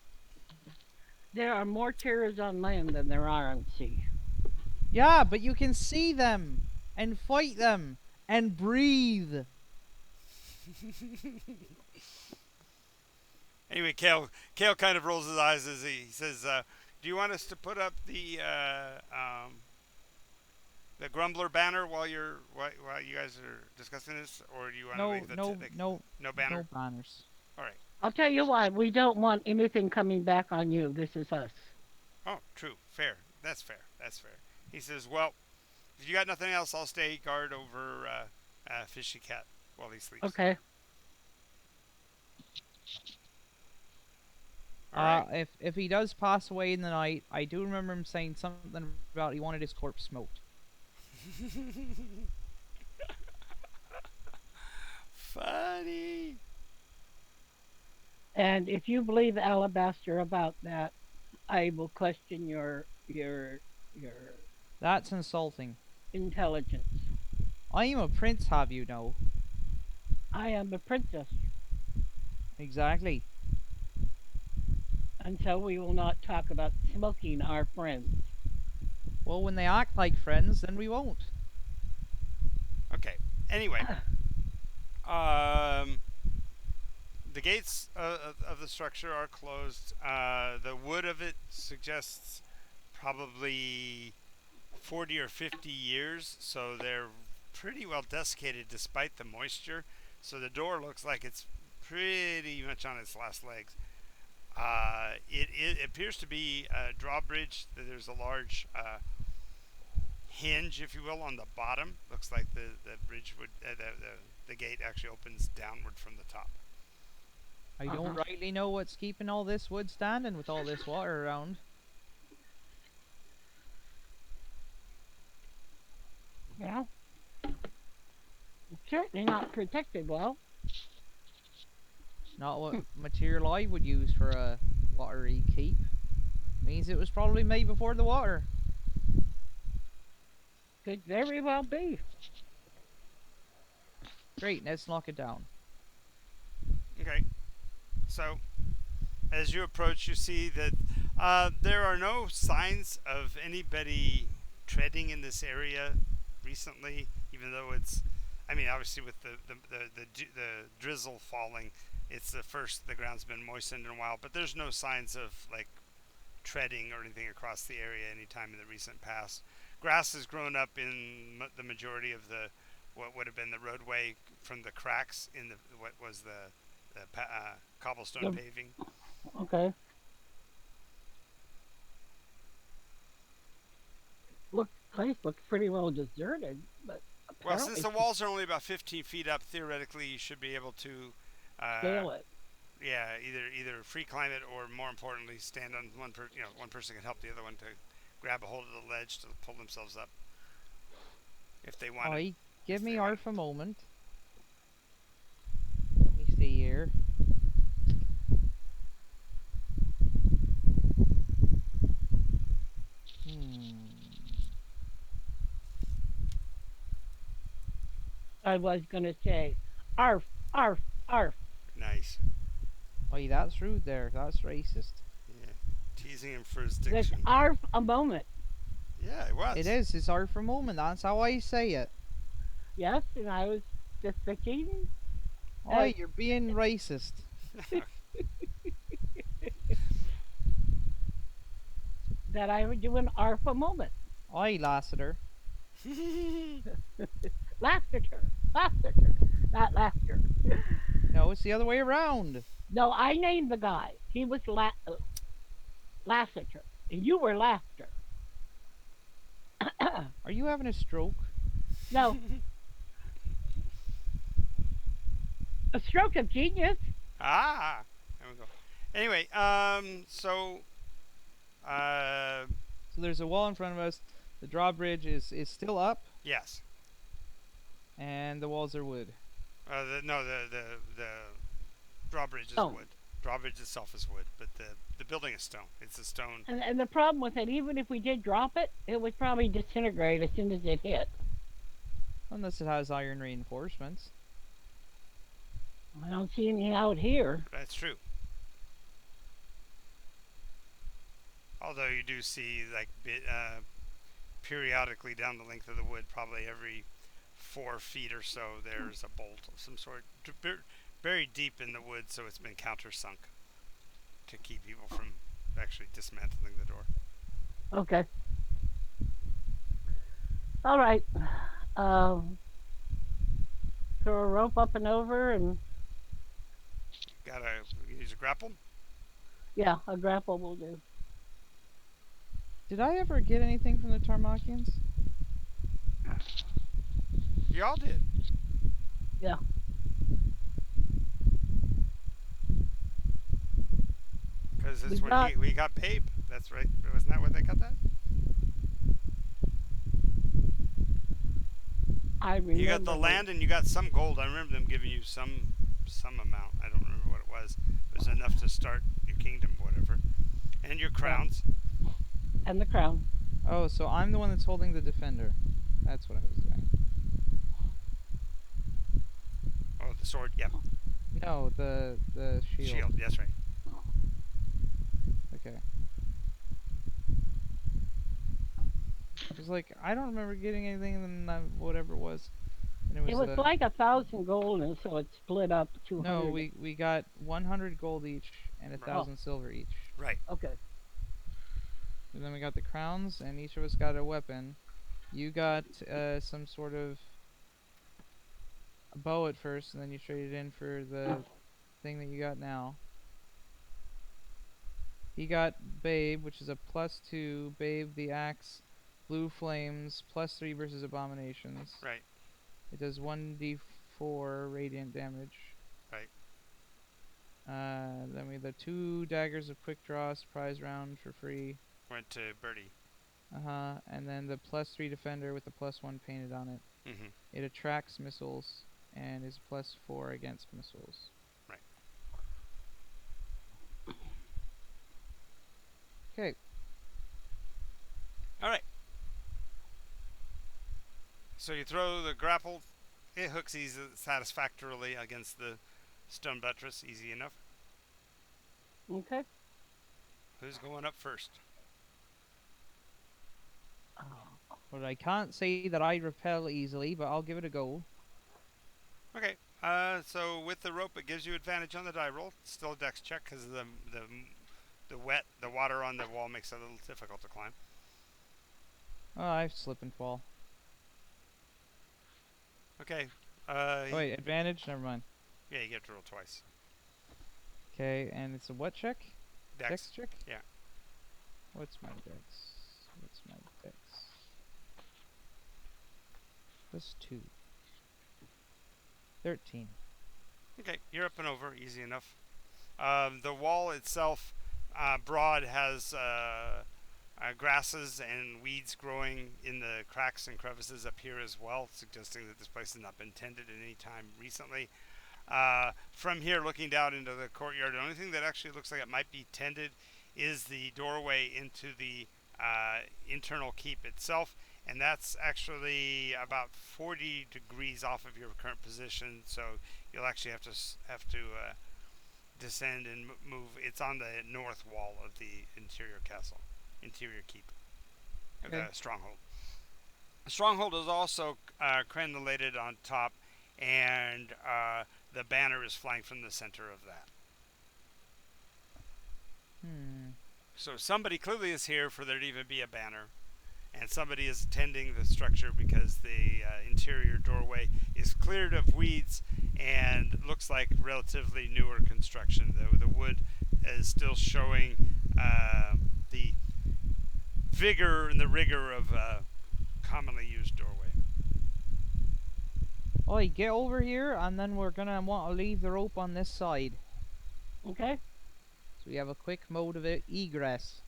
There are more terrors on land than there are on sea. Yeah, but you can see them and fight them and breathe. Anyway, Kale kind of rolls his eyes as he says, "Do you want us to put up the Grumbler banner while you guys are discussing this, or do you want to No, leave the no, no, no banner? no banners. All right. I'll tell you what, we don't want anything coming back on you. This is us. Oh, true, fair. That's fair. That's fair." He says, "Well, if you got nothing else, I'll stay guard over Fishy Cat while he sleeps." Okay. All right. If he does pass away in the night, I do remember him saying something about he wanted his corpse smoked. Funny. And if you believe Alabaster about that, I will question your That's insulting. intelligence. I am a prince, have you know? I am a princess, Exactly. and so we will not talk about smoking our friends. Well, when they act like friends, then we won't. Okay. Anyway, um, the gates of the structure are closed. The wood of it suggests probably 40 or 50 years, so they're pretty well desiccated despite the moisture. So the door looks like it's pretty much on its last legs. It appears to be a drawbridge. There's a large hinge, if you will, on the bottom. Looks like the bridge would the gate actually opens downward from the top. I don't rightly know what's keeping all this wood standing with all this water around. Yeah. It's certainly not protected well. Not what material I would use for a watery keep. Means it was probably made before the water. Could very well be. Great, let's knock it down. Okay. So, as you approach, you see that there are no signs of anybody treading in this area recently, even though it's, I mean, obviously with the drizzle falling, it's the ground's been moistened in a while, but there's no signs of like treading or anything across the area anytime in the recent past. Grass has grown up in the majority of what would have been the roadway from the cracks in what was the cobblestone The- paving. Okay. Place looks pretty well deserted, but Well, apparently since the walls are only about 15 feet up, theoretically you should be able to, scale it. yeah, either free climb it or, more importantly, stand on one person can help the other one to grab a hold of the ledge to pull themselves up if they want it. Oi, give if me they half want a moment. Let me see here. I was gonna say, arf, arf, arf. Nice. Oi, that's rude there. That's racist. Yeah. Teasing him for his Let's diction. arf a moment. Yeah, it was. It is. It's half a moment. That's how I say it. Yes, and I was just thinking. Oi, you're being racist. that I would do an ARPA moment. Oi, Lassiter. Laughter, laughter, not laughter. No, it's the other way around. No, I named the guy. He was Lassiter, and you were laughter. Are you having a stroke? No, a stroke of genius. Ah, there we go. Anyway, uh, So there's a wall in front of us. The drawbridge is still up, yes. and the walls are wood. No, the drawbridge is Oh, wood. Drawbridge itself is wood, but the building is stone. It's a stone. and the problem with it, even if we did drop it, it would probably disintegrate as soon as it hit. Unless it has iron reinforcements. I don't see any out here. That's true. Although you do see like periodically down the length of the wood, probably every 4 feet or so, there's a bolt of some sort buried deep in the wood, so it's been countersunk to keep people from actually dismantling the door. Okay. All right. Um, throw a rope up and over, and Gotta use a grapple. yeah, a grapple will do. Did I ever get anything from the Tarmakians? Y'all did. Yeah. Because We that's where got. we got Babe. That's right. Wasn't that where they got that? I remember. You got the land and you got some gold. I remember them giving you some amount. I don't remember what it was. It was enough to start your kingdom, whatever, and your crowns. And the crown. Oh, so I'm the one that's holding the defender. That's what I was doing. Oh, the sword. Yeah, No, the shield. shield. That's right. Okay. It's like I don't remember getting anything than whatever it was. And It was like 1,000 gold, and so it split up 200. no, we got 100 gold each and Right. 1,000 silver each. Right. Okay. And then we got the crowns, and each of us got a weapon. You got some sort of a bow at first, and then you traded in for the thing that you got now. He got Babe, which is a +2. Babe, the axe, blue flames, +3 versus abominations. Right. It does 1d4 radiant damage. Right. Then we have the 2 daggers of quick draw, surprise round for free. Went to Birdie. And then the +3 defender with the +1 painted on it. Mm-hmm. It attracts missiles and is +4 against missiles. Right. Okay. All right. So you throw the grapple. It hooks easy, satisfactorily against the stone buttress. Easy enough. Okay. Who's going up first? Well, I can't say that I repel easily, but I'll give it a go. Okay. So with the rope, it gives you advantage on the die roll. It's still a dex check because the water on the wall makes it a little difficult to climb. Oh, I slip and fall. Okay. Oh, wait, advantage? Never mind. Yeah, you get to roll twice. Okay, and it's a what check? Dex. check? Yeah. What's my dex? +2. 13. Okay, you're up and over, easy enough. The wall itself, broad, has grasses and weeds growing in the cracks and crevices up here as well, suggesting that this place has not been tended at any time recently. From here, looking down into the courtyard, the only thing that actually looks like it might be tended is the doorway into the internal keep itself, and that's actually about 40 degrees off of your current position. So you'll actually have to descend and move. It's on the north wall of the interior keep, Okay. the stronghold. The stronghold is also crenellated on top, and the banner is flying from the center of that. So somebody clearly is here for there to even be a banner, and somebody is tending the structure because the interior doorway is cleared of weeds and looks like relatively newer construction. The wood is still showing the vigor and the rigor of a commonly used doorway. Oi, get over here, and then we're gonna want to leave the rope on this side. Okay, So we have a quick mode of egress.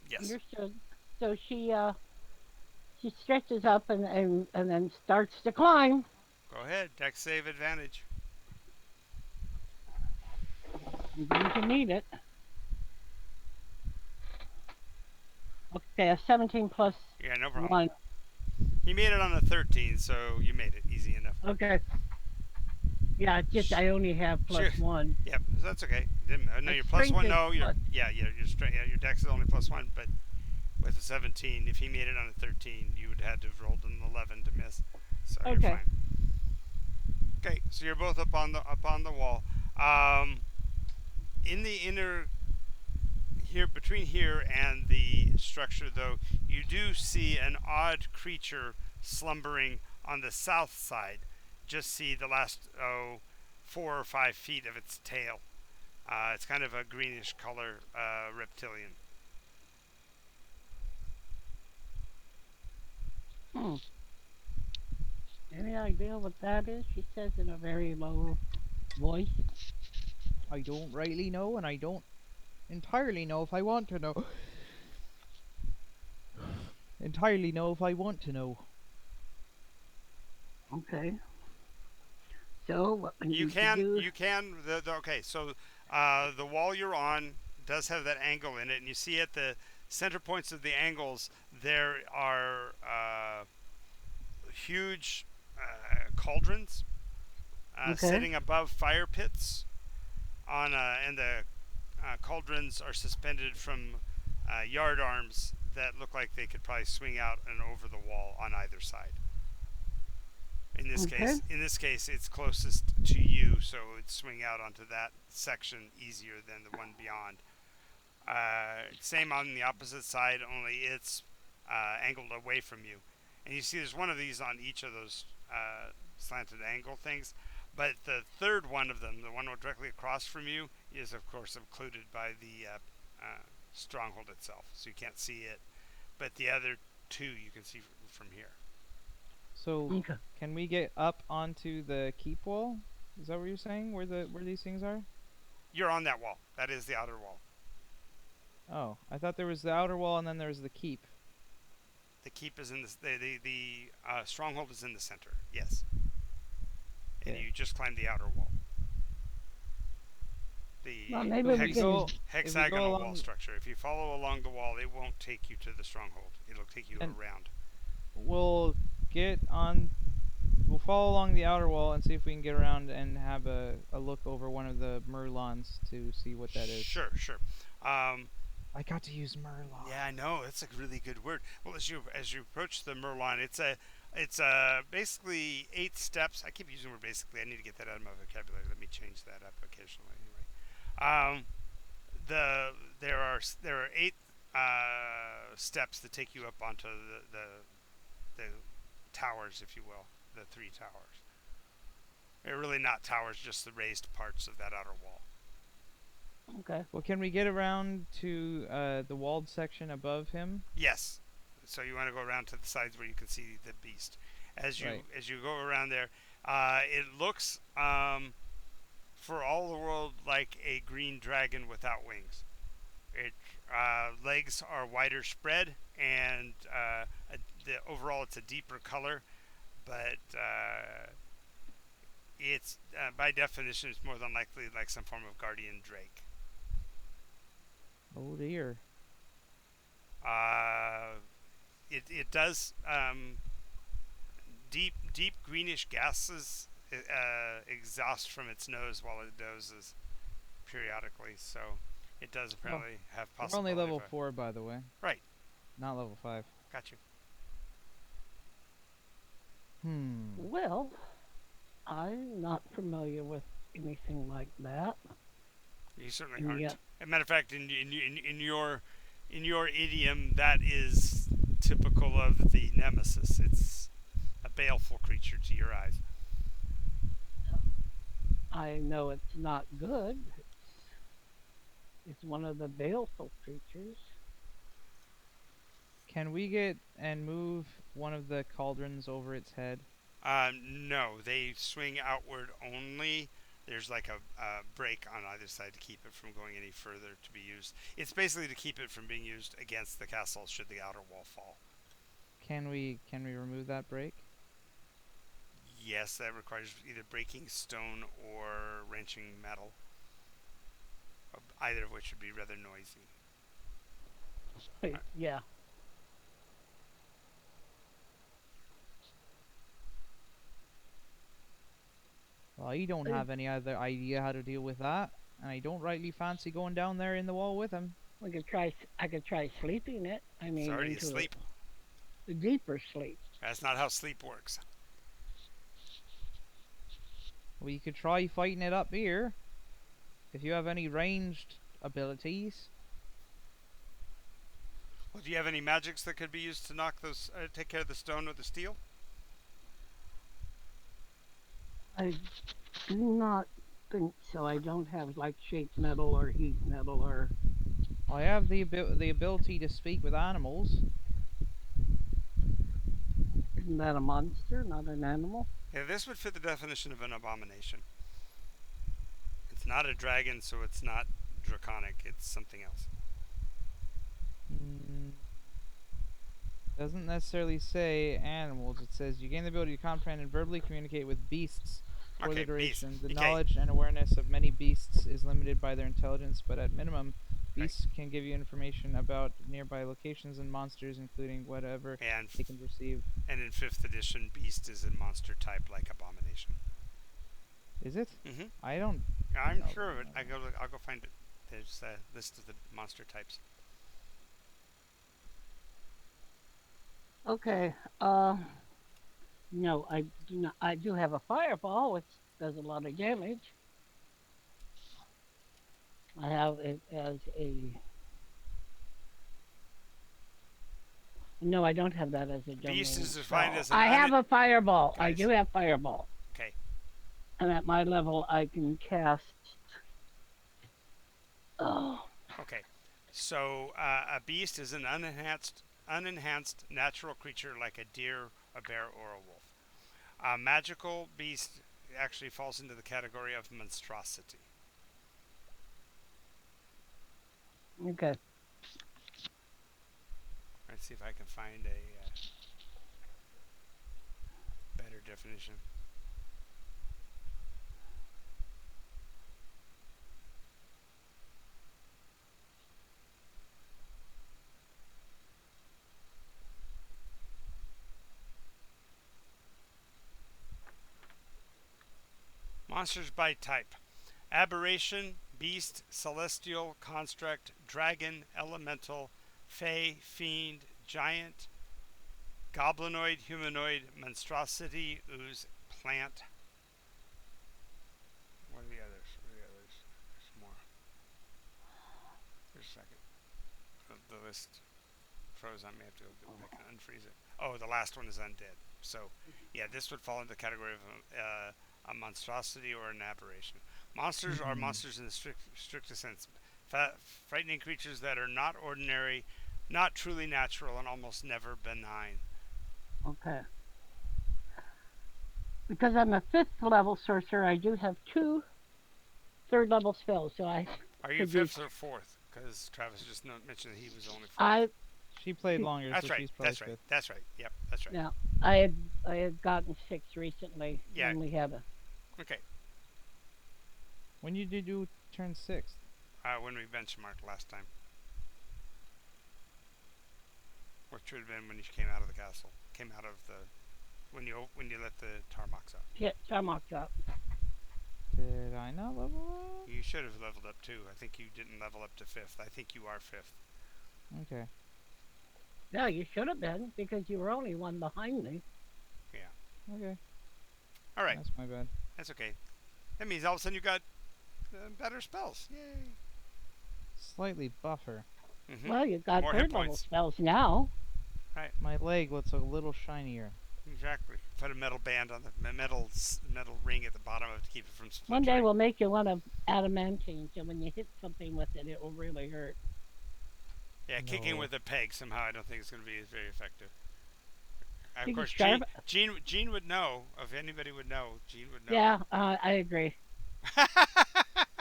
Yes. understood. So she stretches up and then starts to climb. Go ahead. Dex save advantage. I'm going to need it. Okay, a 17 plus Yeah, no problem. 1. He made it on a 13, so you made it easy enough. Okay. Yeah, it's just I only have Sure. plus 1. Yep, that's okay. No, My you're plus strength one. is No, plus. your strength. Yeah, your dex is only plus one. But with a 17, if he made it on a 13, you would have had to have rolled an 11 to miss. So you're Okay. fine. Okay, so you're both up on the wall. In the inner here between here and the structure, though, you do see an odd creature slumbering on the south side. Just see the last 4 or 5 feet of its tail. It's kind of a greenish color reptilian. Hmm. Any idea what that is? She says in a very low voice. I don't rightly know, and I don't entirely know if I want to know. Entirely know if I want to know. Okay. So what we You need to can do? you can okay. So the wall you're on does have that angle in it, and you see at the center points of the angles there are huge cauldrons Okay. sitting above fire pits and the cauldrons are suspended from yard arms that look like they could probably swing out and over the wall on either side. Okay. In this case, it's closest to you, so it'd swing out onto that section easier than the one beyond. Same on the opposite side, only it's angled away from you. And you see there's one of these on each of those slanted angle things. But the third one of them, the one directly across from you, is of course occluded by the stronghold itself, so you can't see it. But the other two you can see from here. So, Okay. can we get up onto the keep wall? Is that what you're saying? Where these things are? You're on that wall. That is the outer wall. Oh, I thought there was the outer wall and then there was the keep. The keep is in the stronghold is in the center. Yes, and Okay. you just climbed the outer wall. The Well, maybe So we can. if we hexagonal go wall along, structure. If you follow along the wall, it won't take you to the stronghold. It'll take you and around. we'll get on. We'll follow along the outer wall and see if we can get around and have a look over one of the Merlons to see what that is. Sure, sure. Um, I got to use Merlon. yeah, I know it's a really good word. Well, as you approach the Merlon, it's basically 8 steps. I keep using the word basically. I need to get that out of my vocabulary. Let me change that up occasionally. Anyway, um, there are 8 steps that take you up onto the towers, if you will, the 3 towers. They're really not towers, just the raised parts of that outer wall. Okay. Well, can we get around to the walled section above him? Yes. So you want to go around to the sides where you can see the beast. Right. As you go around there, it looks for all the world like a green dragon without wings. It legs are wider spread, and overall it's a deeper color, but it's by definition it's more than likely like some form of guardian drake. Oh dear. It does deep greenish gases exhaust from its nose while it dozes periodically. So it does Well, apparently have we're only possibility. level 4, by the way. Right. Not level 5. Got you. Well, I'm not familiar with anything like that. You certainly And aren't. yet, As a matter of fact, in your idiom, that is typical of the nemesis. It's a baleful creature to your eyes. I know it's not good. It's one of the baleful creatures. Can we get and move one of the cauldrons over its head? No, they swing outward only. There's like a break on either side to keep it from going any further to be used. It's basically to keep it from being used against the castle should the outer wall fall. Can we remove that break? Yes, that requires either breaking stone or wrenching metal, either of which would be rather noisy. Yeah. Well, I don't Uh, have any other idea how to deal with that, and I don't rightly fancy going down there in the wall with him. We could try. I could try sleeping it. I It's mean, already into asleep. a deeper sleep. That's not how sleep works. We could try fighting it up here. If you have any ranged abilities. Well, do you have any magics that could be used to knock those, take care of the stone or the steel? I do not think so. I don't have like shape metal or heat metal or. I have the ability to speak with animals. Isn't that a monster, not an animal? Yeah, this would fit the definition of an abomination. It's not a dragon, so it's not draconic. It's something else. Mm, doesn't necessarily say animals. It says you gain the ability to comprehend and verbally communicate with beasts for Okay, the beast. duration. The Okay, knowledge and awareness of many beasts is limited by their intelligence, but at minimum, right. beasts can give you information about nearby locations and monsters, including whatever And they can perceive. and in fifth edition, beast is a monster type like abomination. Is it? Mm-hmm. I don't. I'm know sure of it. that. I'll go find it. There's a list of the monster types. Okay. No, I do not. I do have a fireball, which does a lot of damage. I have it as a. No, I don't have that as a Beast domain is defined spell. as an I have a fireball. I guys. do have fireball, Okay. and at my level, I can cast. Oh, Okay. So a beast is an unenhanced natural creature like a deer, a bear, or a wolf. A magical beast actually falls into the category of monstrosity. okay. Let's see if I can find a better definition. Monsters by type: aberration, beast, celestial, construct, dragon, elemental, fey, fiend, giant, goblinoid, humanoid, monstrosity, ooze, plant. What are the others? What are the others? There's more. There's a second. The list froze on me. I have to go back and unfreeze it. Oh, the last one is undead. So, yeah, this would fall into the category of a monstrosity or an aberration. Monsters are monsters in the strictest sense. Frightening creatures that are not ordinary, not truly natural, and almost never benign. Okay. Because I'm a fifth level sorcerer, I do have two third level spells, so I Are you could use. fifth or fourth? Because Travis just mentioned that he was only fourth. I She played longer, That's so right. she's probably That's right. fifth. That's right. Yep. That's right. yeah, I had gotten six recently. Yeah. Only have a. Okay. When did you turn sixth? When we benchmarked last time, which would have been when you came out of the castle, came out of the when you let the Tarmox out. Yeah, Tarmox up. Did I not level up? You should have leveled up too. I think you didn't level up to fifth. I think you are fifth. Okay. No, you should have been because you were only one behind me. Okay. All right. That's my bad. That's okay. That means all of a sudden you got better spells. Yay! Slightly buffer. Well, you got More hit third level points. spells now. Right. My leg looks a little shinier. Exactly. Put a metal band on the metal ring at the bottom of it to keep it from One day splintering. we'll make you one of adamantine, so when you hit something with it, it will really hurt. Yeah, kicking No. with a peg somehow I don't think it's going to be very effective. Of You can course, sharp. Gene would know. If anybody would know, Gene would know. Yeah, I agree.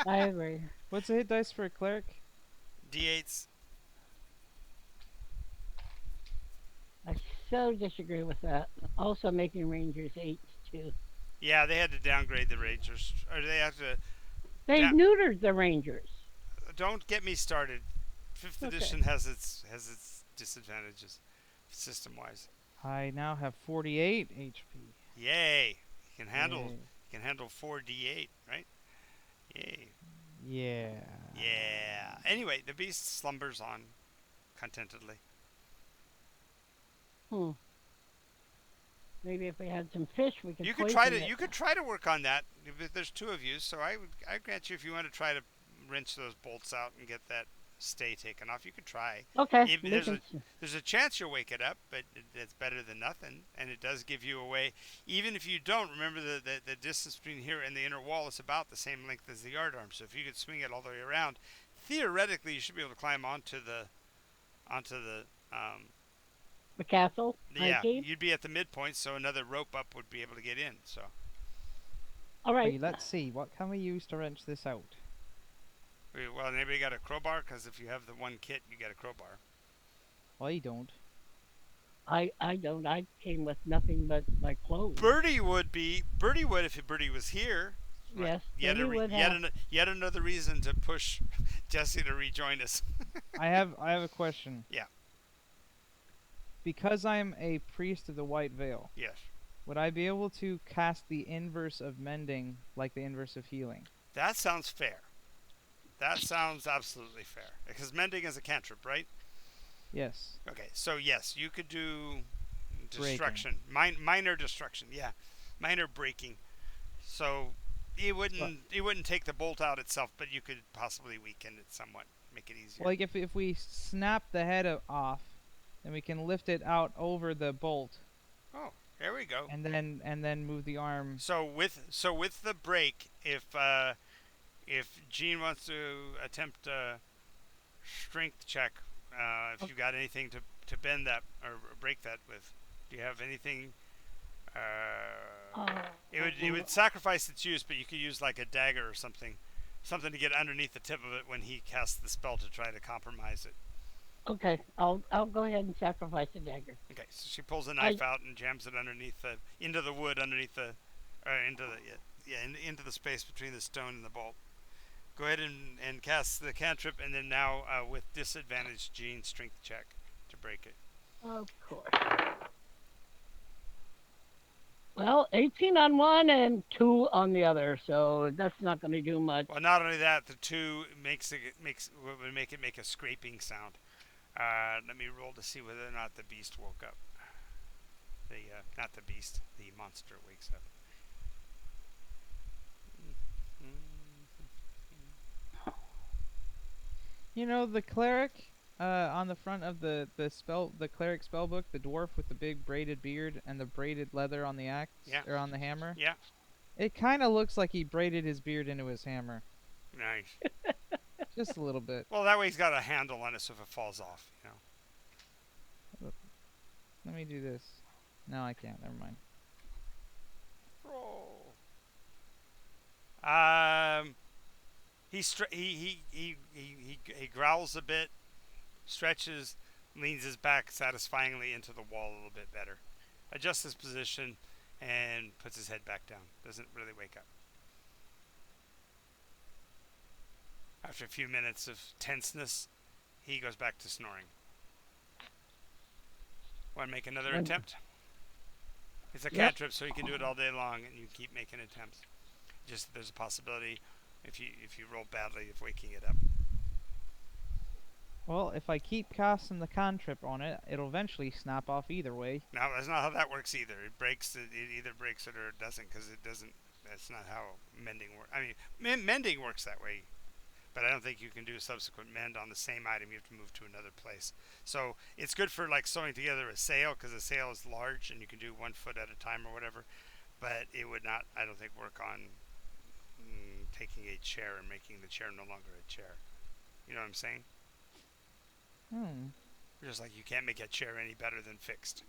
I agree. What's the hit dice for a cleric? D8s. I so disagree with that. Also making rangers eights too. Yeah, they had to downgrade the Rangers, or they have to. They neutered the rangers. Don't get me started. Fifth Okay. edition has its disadvantages, system wise. I now have 48 HP. Yay! You can handle Yay. you can handle 4d8, right? Yay! Yeah. Yeah. Anyway, the beast slumbers on contentedly. Hmm. Maybe if we had some fish, we could. You could try to work on that. There's two of you, so I grant you if you want to try to wrench those bolts out and get that stay taken off, you could try. Okay. Even, there's a chance you'll wake it up, but it's better than nothing, and it does give you a way. Even if you don't, remember the distance between here and the inner wall is about the same length as the yardarm. So if you could swing it all the way around, theoretically you should be able to climb onto the the castle. yeah, Keep? you'd be at the midpoint, so another rope up would be able to get in. So All right. Wait, let's see. What can we use to wrench this out? well, anybody got a crowbar? Because if you have the one kit, you get a crowbar. I don't. I don't. I came with nothing but my clothes. Birdie would if Birdie was here. Yes. Yet, Birdie would have. yet another reason to push Jesse to rejoin us. I have a question. Yeah. Because I'm a priest of the White Veil, Yes. would I be able to cast the inverse of mending like the inverse of healing? That sounds fair. That sounds absolutely fair. Because mending is a cantrip, right? Yes. Okay, so yes, you could do destruction. Minor destruction, yeah. Minor breaking. So it wouldn't take the bolt out itself, but you could possibly weaken it somewhat, make it easier. Like if we snap the head off, then we can lift it out over the bolt. Oh, there we go. And then move the arm. So with the break, if Gene wants to attempt a strength check, if you've got anything to bend that or break that with, do you have anything? It would sacrifice its use, but you could use like a dagger or something to get underneath the tip of it when he casts the spell to try to compromise it. Okay. I'll go ahead and sacrifice the dagger. Okay, so she pulls a knife out and jams it underneath into the wood underneath into the space between the stone and the bolt. Go ahead and cast the cantrip, and then now with disadvantage, Gene strength check to break it. Of course. Well, 18 on one and 2 on the other, so that's not going to do much. Well, not only that, the 2 would make it make a scraping sound. Let me roll to see whether or not the beast woke up. Not the beast, the monster wakes up. You know, the cleric on the front of the cleric spellbook, the dwarf with the big braided beard and the braided leather on the axe or on the hammer. Yeah. It kind of looks like he braided his beard into his hammer. Nice. Just a little bit. Well, that way he's got a handle on it, so if it falls off, Let me do this. No, I can't. Never mind. Roll. He growls a bit, stretches, leans his back satisfyingly into the wall a little bit better, adjusts his position, and puts his head back down. Doesn't really wake up. After a few minutes of tenseness, he goes back to snoring. Want to make another attempt? It's a cantrip, so you can do it all day long, and you keep making attempts. Just there's a possibility, if you roll badly, of waking it up. Well, if I keep casting the cantrip on it, it'll eventually snap off either way. No, that's not how that works either. It either breaks it or it doesn't, because it doesn't That's not how mending works. I mean, mending works that way, but I don't think you can do a subsequent mend on the same item. You have to move to another place. So it's good for like sewing together a sail because a sail is large and you can do 1 foot at a time or whatever. But it would not, I don't think, work on taking a chair and making the chair no longer a chair. You know what I'm saying? Hmm. Just like you can't make a chair any better than fixed.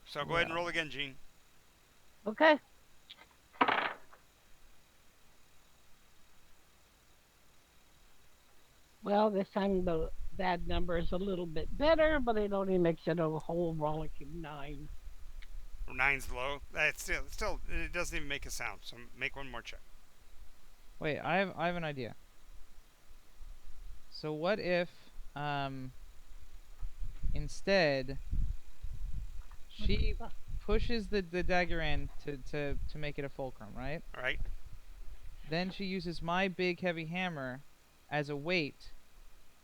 So go ahead and roll Well. again, Gene. Okay. Well, this time the bad number is a little bit better, but it only makes it a whole rollicking 9. Nine's low. It's still, it doesn't even make a sound. So make one more check. Wait, I have an idea. So what if instead What the she fuck? pushes the dagger in to make it a fulcrum, right? All right. Then she uses my big heavy hammer as a weight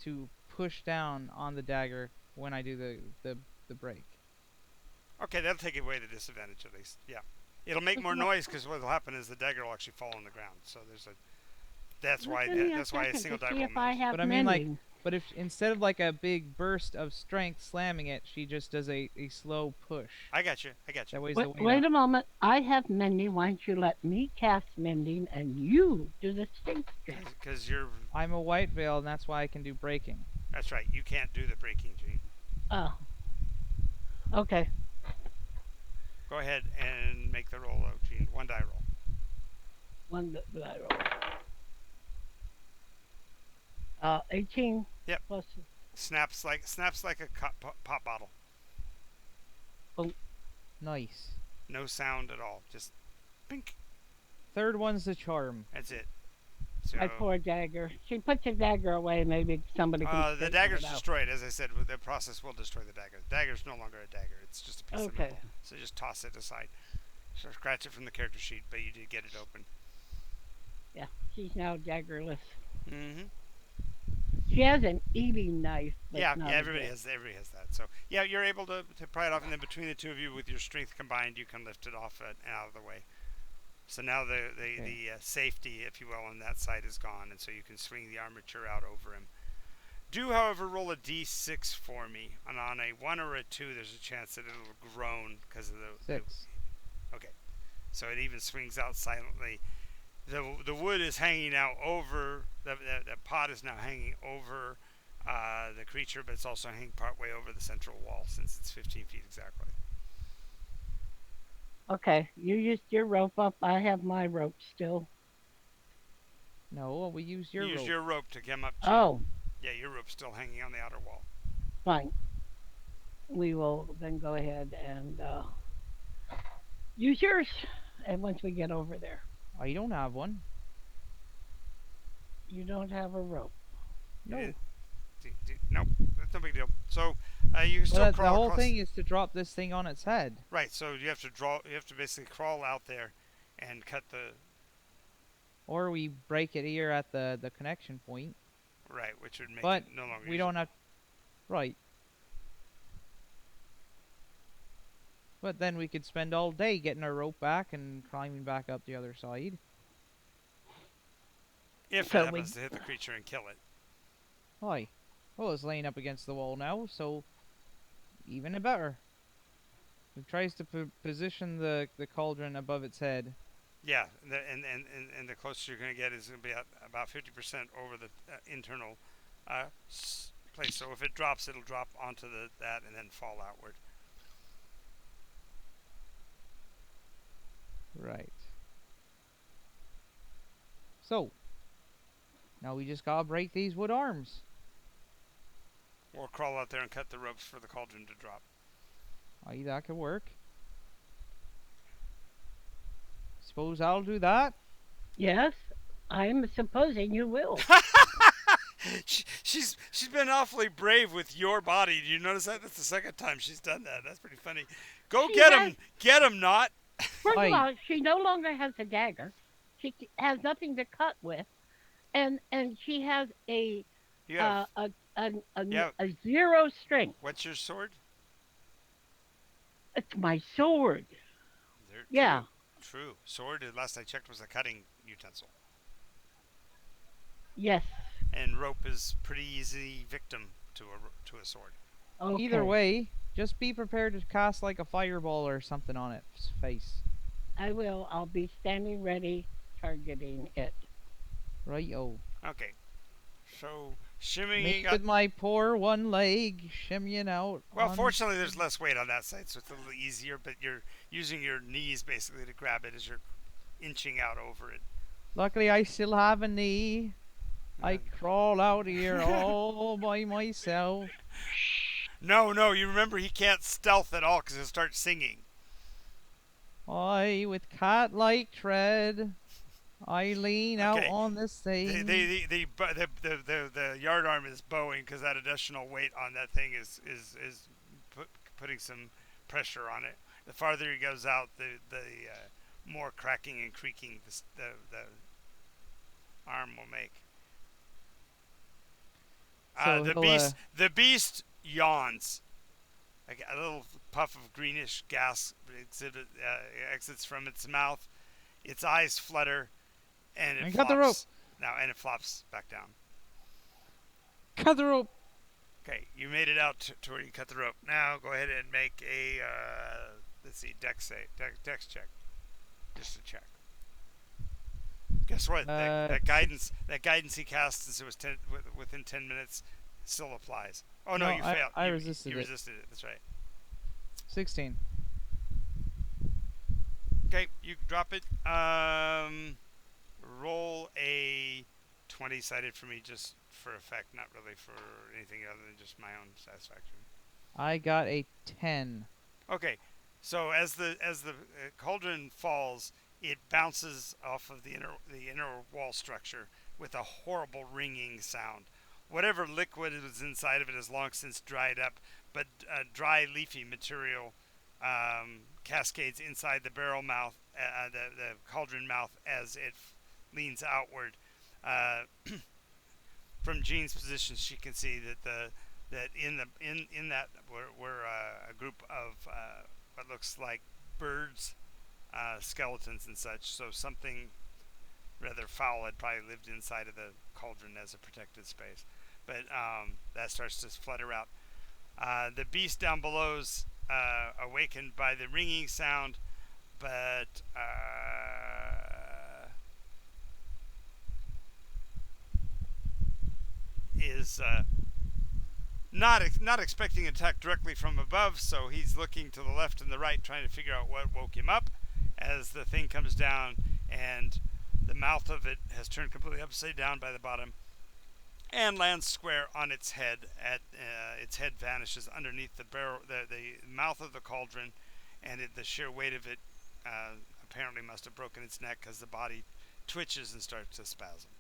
to push down on the dagger when I do the break. Okay, that'll take away the disadvantage at least. Yeah. It'll make But more what? noise because what'll happen is the dagger will actually fall on the ground. So there's a. Give me a That's why a second single to die see roll if I matters. have But I mean, like, mending. but if instead of like a big burst of strength slamming it, she just does a slow push. I got you. I got you. That weighs Wait, the weight wait up. a moment. I have mending. Why don't you let me cast mending and you do the stink check? Because you're. I'm a white veil, and that's why I can do breaking. That's right. You can't do the breaking, Gene. Oh, okay. Go ahead and make the roll, Gene. One die roll. One that I roll. 18 Yep. plus. Snaps like a pop bottle. Oh, Nice. No sound at all. Just pink. Third one's the charm. That's it. So my poor dagger. She puts the dagger away. Maybe somebody can the straighten dagger's it out. destroyed. As I said, the process will destroy the dagger. The dagger's no longer a dagger. It's just a piece of Okay. metal. So just toss it aside. So scratch it from the character sheet, but you did get it open. Yeah, she's now daggerless. Mm-hmm. She has an eating knife. But Yeah, not yeah. a Everybody bit. has that. So yeah, you're able to pry it off, and then between the two of you, with your strength combined, you can lift it off and out of the way. So now the safety, if you will, on that side is gone, and so you can swing the armature out over him. Do, however, roll a d6 for me, and on a 1 or a 2, there's a chance that it'll groan because of the 6. Okay, so it even swings out silently. The wood is hanging out over the pot is now hanging over the creature, but it's also hanging partway over the central wall since it's 15 feet exactly. Okay, you used your rope up. I have my rope still. No, we used your Use rope. your rope to come up, Gene. Oh, Yeah, your rope's still hanging on the outer wall. fine. We will then go ahead and use yours. And once we get over there, I don't have one. you don't have a rope. No. Nope, that's no big deal. So you Well, still the crawl whole across. thing is to drop this thing on its head. Right, so you have to draw. You have to basically crawl out there and cut the Or we break it here at the connection point. right, which would make But it no longer. we don't have. Right. But then we could spend all day getting our rope back and climbing back up the other side. If So it happens to hit the creature and kill it. Why? Well, it's laying up against the wall now, so even better. It tries to position the cauldron above its head. Yeah, and the closest you're going to get is going to be at about 50% over the internal place. So if it drops, it'll drop onto that and then fall outward. Right. So, now we just gotta break these wood arms. Or crawl out there and cut the ropes for the cauldron to drop. Aye, that could work. Suppose I'll do that. Yes, I'm supposing you will. She's been awfully brave with your body. Do you notice that? That's the second time she's done that. That's pretty funny. Go She get has- him! Get him, not. First Aye. of all, she no longer has a dagger. She has nothing to cut with, and she has You have Yeah. a 0 strength. what's your sword? It's my sword. There Yeah. True. Sword, last I checked, was a cutting utensil. Yes. And rope is pretty easy victim to a sword. Either Okay. way, just be prepared to cast like a fireball or something on its face. I will. I'll be standing ready, targeting it. Right, yo. Okay. So Me shimmying up. with my poor one leg shimmying out Well, on. fortunately, there's less weight on that side, so it's a little easier. But you're using your knees basically to grab it as you're inching out over it. Luckily, I still have a knee. I crawl out here all by myself. No, no, you remember he can't stealth at all because he'll start singing. I, with cat-like tread, I lean out Okay, on this thing. the yard arm is bowing because that additional weight on that thing is putting some pressure on it. The farther he goes out, the more cracking and creaking the arm will make. So The he'll, beast yawns. A little puff of greenish gas exits from its mouth. Its eyes flutter, and it and cut the rope. flops. Now, and it flops back down. Cut the rope. Okay, you made it out to where you cut the rope. Now, go ahead and make a let's see, dex check, just to check. Guess what? That guidance he cast since it was within 10 minutes still applies. Oh no, No, you failed. I resisted you it. resisted it. That's right. 16. Okay, you drop it. Roll a 20-sided for me, just for effect, not really for anything other than just my own satisfaction. I got a 10. Okay, so as the cauldron falls, it bounces off of the inner wall structure with a horrible ringing sound. Whatever liquid was inside of it has long since dried up, but dry leafy material cascades inside the barrel mouth, the cauldron mouth, as it leans outward. Uh, from Jean's position, she can see that in that were a group of what looks like birds, skeletons and such. So something rather foul had probably lived inside of the cauldron as a protected space. But that starts to flutter out. The beast down below's awakened by the ringing sound, but is not expecting an attack directly from above, so he's looking to the left and the right, trying to figure out what woke him up. As the thing comes down, and the mouth of it has turned completely upside down by the bottom, and lands square on its head. Its head vanishes underneath the barrel, the mouth of the cauldron, and the sheer weight of it apparently must have broken its neck because the body twitches and starts to spasm.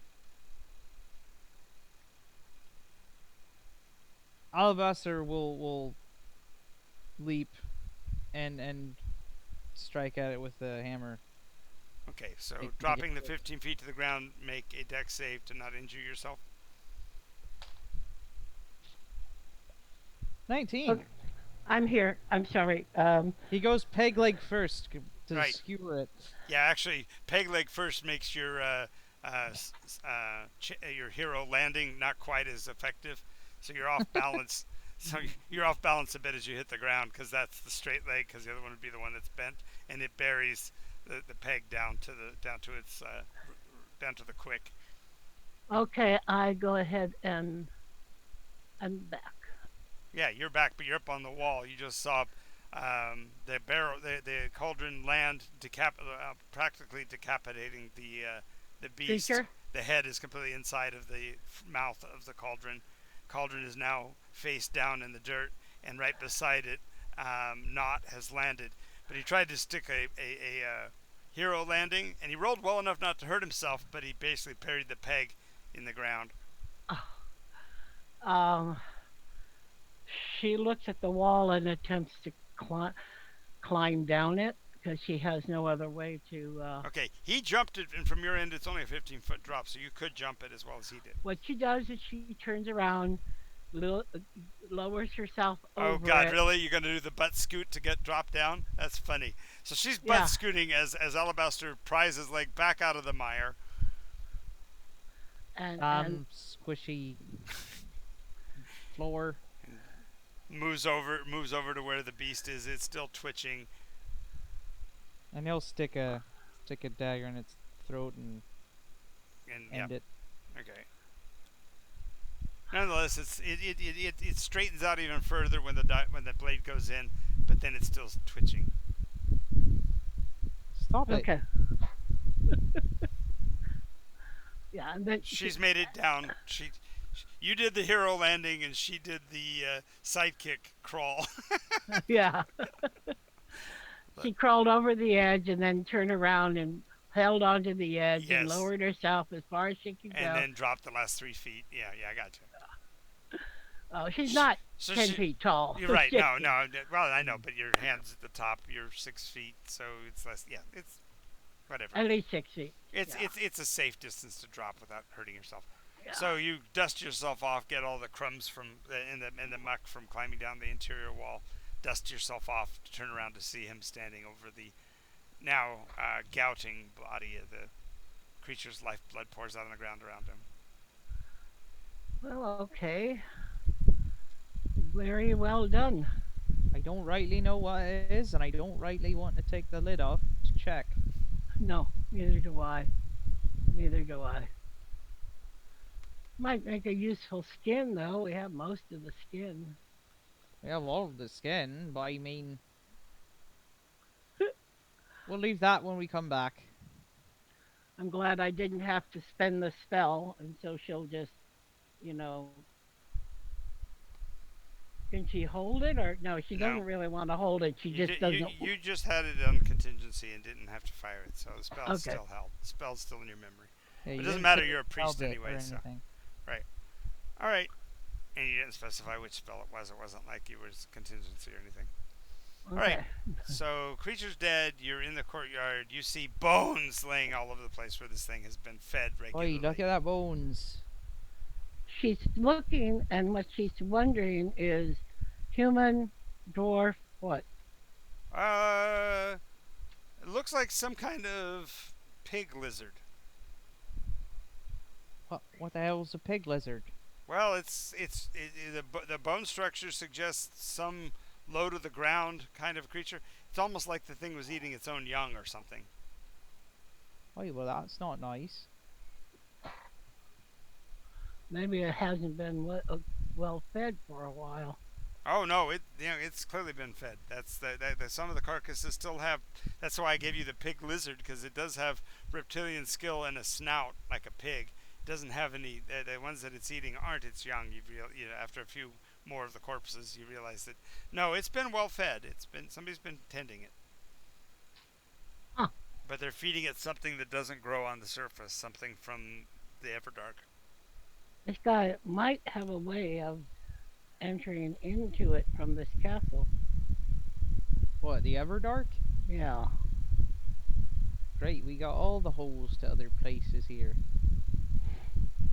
Alabaster will leap and strike at it with the hammer. Okay, so Make dropping the it 15 feet to the ground, make a dex save to not injure yourself. 19. Okay, I'm here. I'm sorry. He goes peg leg first to Right. skewer it. Yeah, actually, peg leg first makes your your hero landing not quite as effective, so you're off balance. So you're off balance a bit as you hit the ground because that's the straight leg, because the other one would be the one that's bent, and it buries the peg down to its down to the quick. Okay, I go ahead and I'm back. Yeah, you're back, but you're up on the wall. You just saw the cauldron land, practically decapitating the beast. Creature. The head is completely inside of the mouth of the cauldron. Cauldron is now face down in the dirt, and right beside it, Knot has landed. But he tried to stick a hero landing, and he rolled well enough not to hurt himself, but he basically parried the peg in the ground. Um, she looks at the wall and attempts to climb down it because she has no other way to. Okay, he jumped it, and from your end, it's only a 15-foot drop, so you could jump it as well as he did. What she does is she turns around lo- lowers herself Oh over God, it. really? You're gonna do the butt scoot to get dropped down? That's funny. So she's butt Yeah, scooting as Alabaster pries his leg back out of the mire and Squishy floor. and moves over to where the beast is. It's still twitching. And he'll stick a dagger in its throat and And yeah, end it. okay. Nonetheless, it straightens out even further when the blade goes in, but then it's still twitching. Stop it. okay, yeah, and then She's made it down. You did the hero landing, and she did the sidekick crawl. yeah, But she crawled over the edge and then turned around and held onto the edge and yes, lowered herself as far as she could and go. then dropped the last 3 feet. Yeah, yeah, I got you. Oh, she's not So 10 feet tall. you're right. Shit. No, no. Well, I know, but your hands at the top. You're 6 feet, so it's less. Yeah, it's whatever. At least 6 feet. It's Yeah. it's a safe distance to drop without hurting yourself. Yeah. So you dust yourself off, get all the crumbs from in the muck from climbing down the interior wall. Dust yourself off to turn around to see him standing over the now gouting body of the creature's lifeblood pours out on the ground around him. Well, okay. Very well done. I don't rightly know what it is, and I don't rightly want to take the lid off to check. No, neither do I. Neither do I. Might make a useful skin, though. We have most of the skin. We have all of the skin, but I mean, we'll leave that when we come back. I'm glad I didn't have to spend the spell, and so she'll just, you know. Can she hold it, or no? She No, doesn't really want to hold it. She you just you doesn't. you just had it on contingency and didn't have to fire it, so the spell's Okay. still held. The spell's still in your memory. Yeah, But you it doesn't didn't matter. say You're a spell priest bit anyway, or so anything. right. All right. And you didn't specify which spell it was. It wasn't like it was contingency or anything. All right. Okay. So creature's dead. You're in the courtyard. You see bones laying all over the place where this thing has been fed regularly. Oi, look at that bones. She's looking, and what she's wondering is, human, dwarf, what? Uh, it looks like some kind of pig lizard. What the hell's a pig lizard? Well, the bone structure suggests some low to the ground kind of creature. It's almost like the thing was eating its own young or something. Oi, well that's not nice. Maybe it hasn't been well fed for a while. Oh no, it's clearly been fed. That's some of the carcasses still have. That's why I gave you the pig lizard, because it does have reptilian skill and a snout like a pig. It doesn't have any. The ones that it's eating aren't its young. After a few more of the corpses, you realize that no, it's been well fed. Somebody's been tending it. Huh. But they're feeding it something that doesn't grow on the surface, something from the Everdark. This guy might have a way of entering into it from this castle. What, the Everdark? Yeah. Great, we got all the holes to other places here.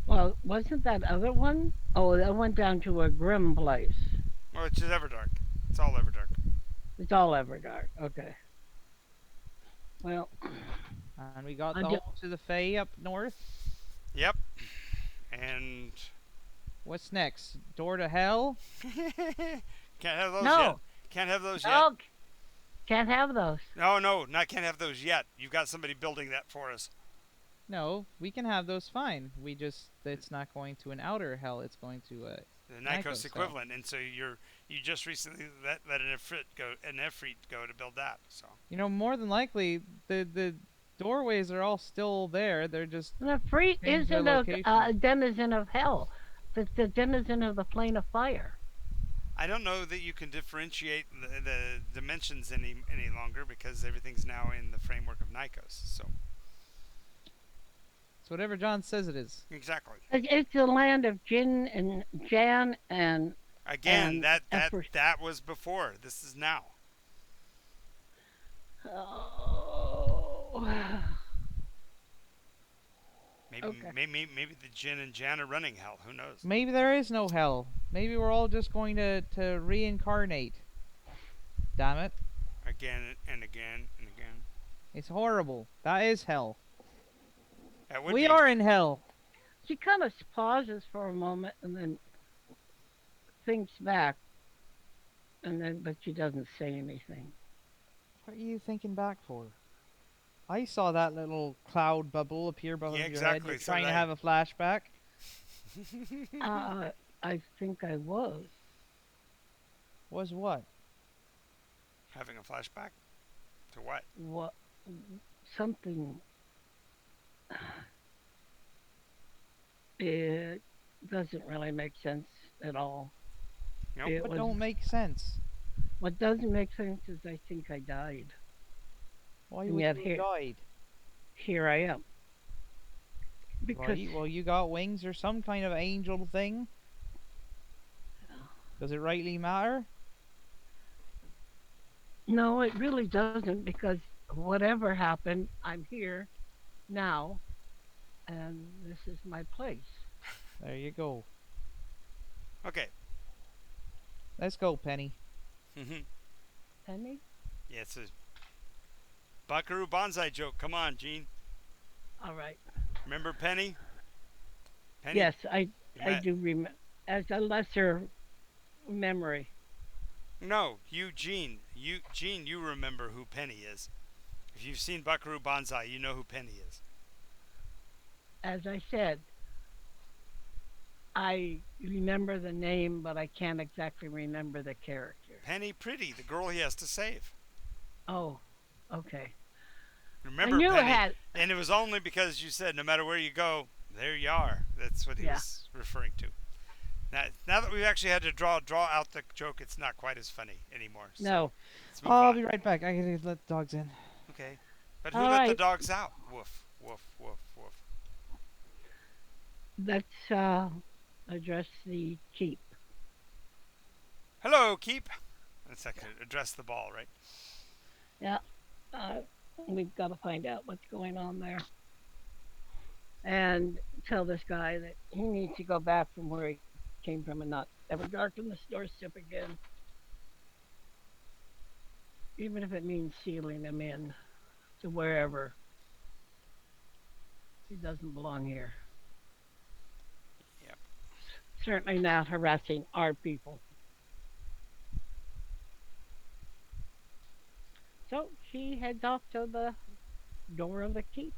Well, wasn't that other one? Oh, that went down to a grim place. Well, it's just Everdark. It's all Everdark. It's all ever dark. Okay. Well, And we got I the ju- hole to the Fae up north. Yep. And What's next? Door to hell? can't have those yet. no, Can't have those yet. no, can't have those. No, no, not can't have those yet. You've got somebody building that for us. No, we can have those fine. It's not going to an outer hell, it's going to The Nycos Nycos hell. equivalent, and so you just recently let an Efreet go to build that. So You know, more than likely, the doorways are all still there. They're just The free Change their isn't a location. denizen of hell. It's the denizen of the plane of fire. I don't know that you can differentiate the dimensions any longer because everything's now in the framework of Nycos. So it's whatever John says it is. exactly. It's the land of Jin and Jan and Again, And that Efreet. that was before. This is now. oh, Maybe, Okay. maybe the Jin and Jan are running hell. Who knows? Maybe there is no hell. Maybe we're all just going to reincarnate. Damn it. Again and again and again. It's horrible. That is hell. That would We be. are in hell. She kind of pauses for a moment and then thinks back, and then but she doesn't say anything. What are you thinking back for? I saw that little cloud bubble appear Yeah, above your head. exactly. You're So trying did to I. have a flashback. Uh, I think I was. Was what? Having a flashback to what? What? Something. It doesn't really make sense at all. Nope. It What was. don't make sense? What doesn't make sense is I think I died, Why and would yet you have died? here I am. Because Right, well, you got wings or some kind of angel thing. Does it rightly matter? no, it really doesn't. Because whatever happened, I'm here now, and this is my place. There you go. Okay. Let's go, Penny. yeah, Penny. it's a Buckaroo Banzai joke. Come on, Gene. All right. Remember Penny? Penny. Yes, You I met. do remember as a lesser memory. No, you, Gene. Gene. You remember who Penny is. If you've seen Buckaroo Banzai, you know who Penny is. As I said, I remember the name, but I can't exactly remember the character. Penny Pretty, the girl he has to save. Oh, okay. I Remember knew it Penny? had. And it was only because you said no matter where you go, there you are. That's what he Yeah. was referring to. Now that we've actually had to draw out the joke, it's not quite as funny anymore. So No. let's move I'll on. be right back. I gotta let the dogs in. Okay. But who All let the right. dogs out? Woof, woof, woof, woof. Let's address the keep. Hello, Keep. Let's address the ball, right? Yeah. Uh, we've got to find out what's going on there, and tell this guy that he needs to go back from where he came from and not ever darken the doorstep again, even if it means sealing him in to wherever. He doesn't belong here. Yep. Certainly not harassing our people. So she heads off to the door of the keep,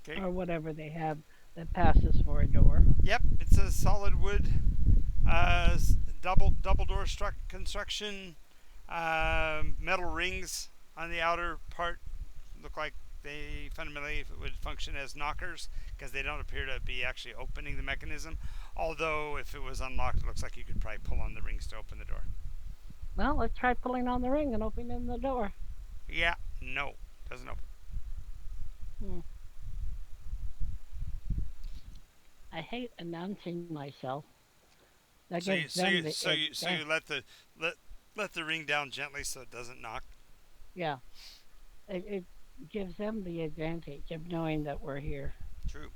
Okay. or whatever they have that passes for a door. Yep. It's a solid wood, double door construction. Metal rings on the outer part look like they fundamentally would function as knockers because they don't appear to be actually opening the mechanism. Although if it was unlocked, it looks like you could probably pull on the rings to open the door. Well, let's try pulling on the ring and opening the door. Yeah, no, doesn't open. Hmm. I hate announcing myself. That So you gives so them you the so you so you advantage. let the ring down gently so it doesn't knock. Yeah, it gives them the advantage of knowing that we're here. True.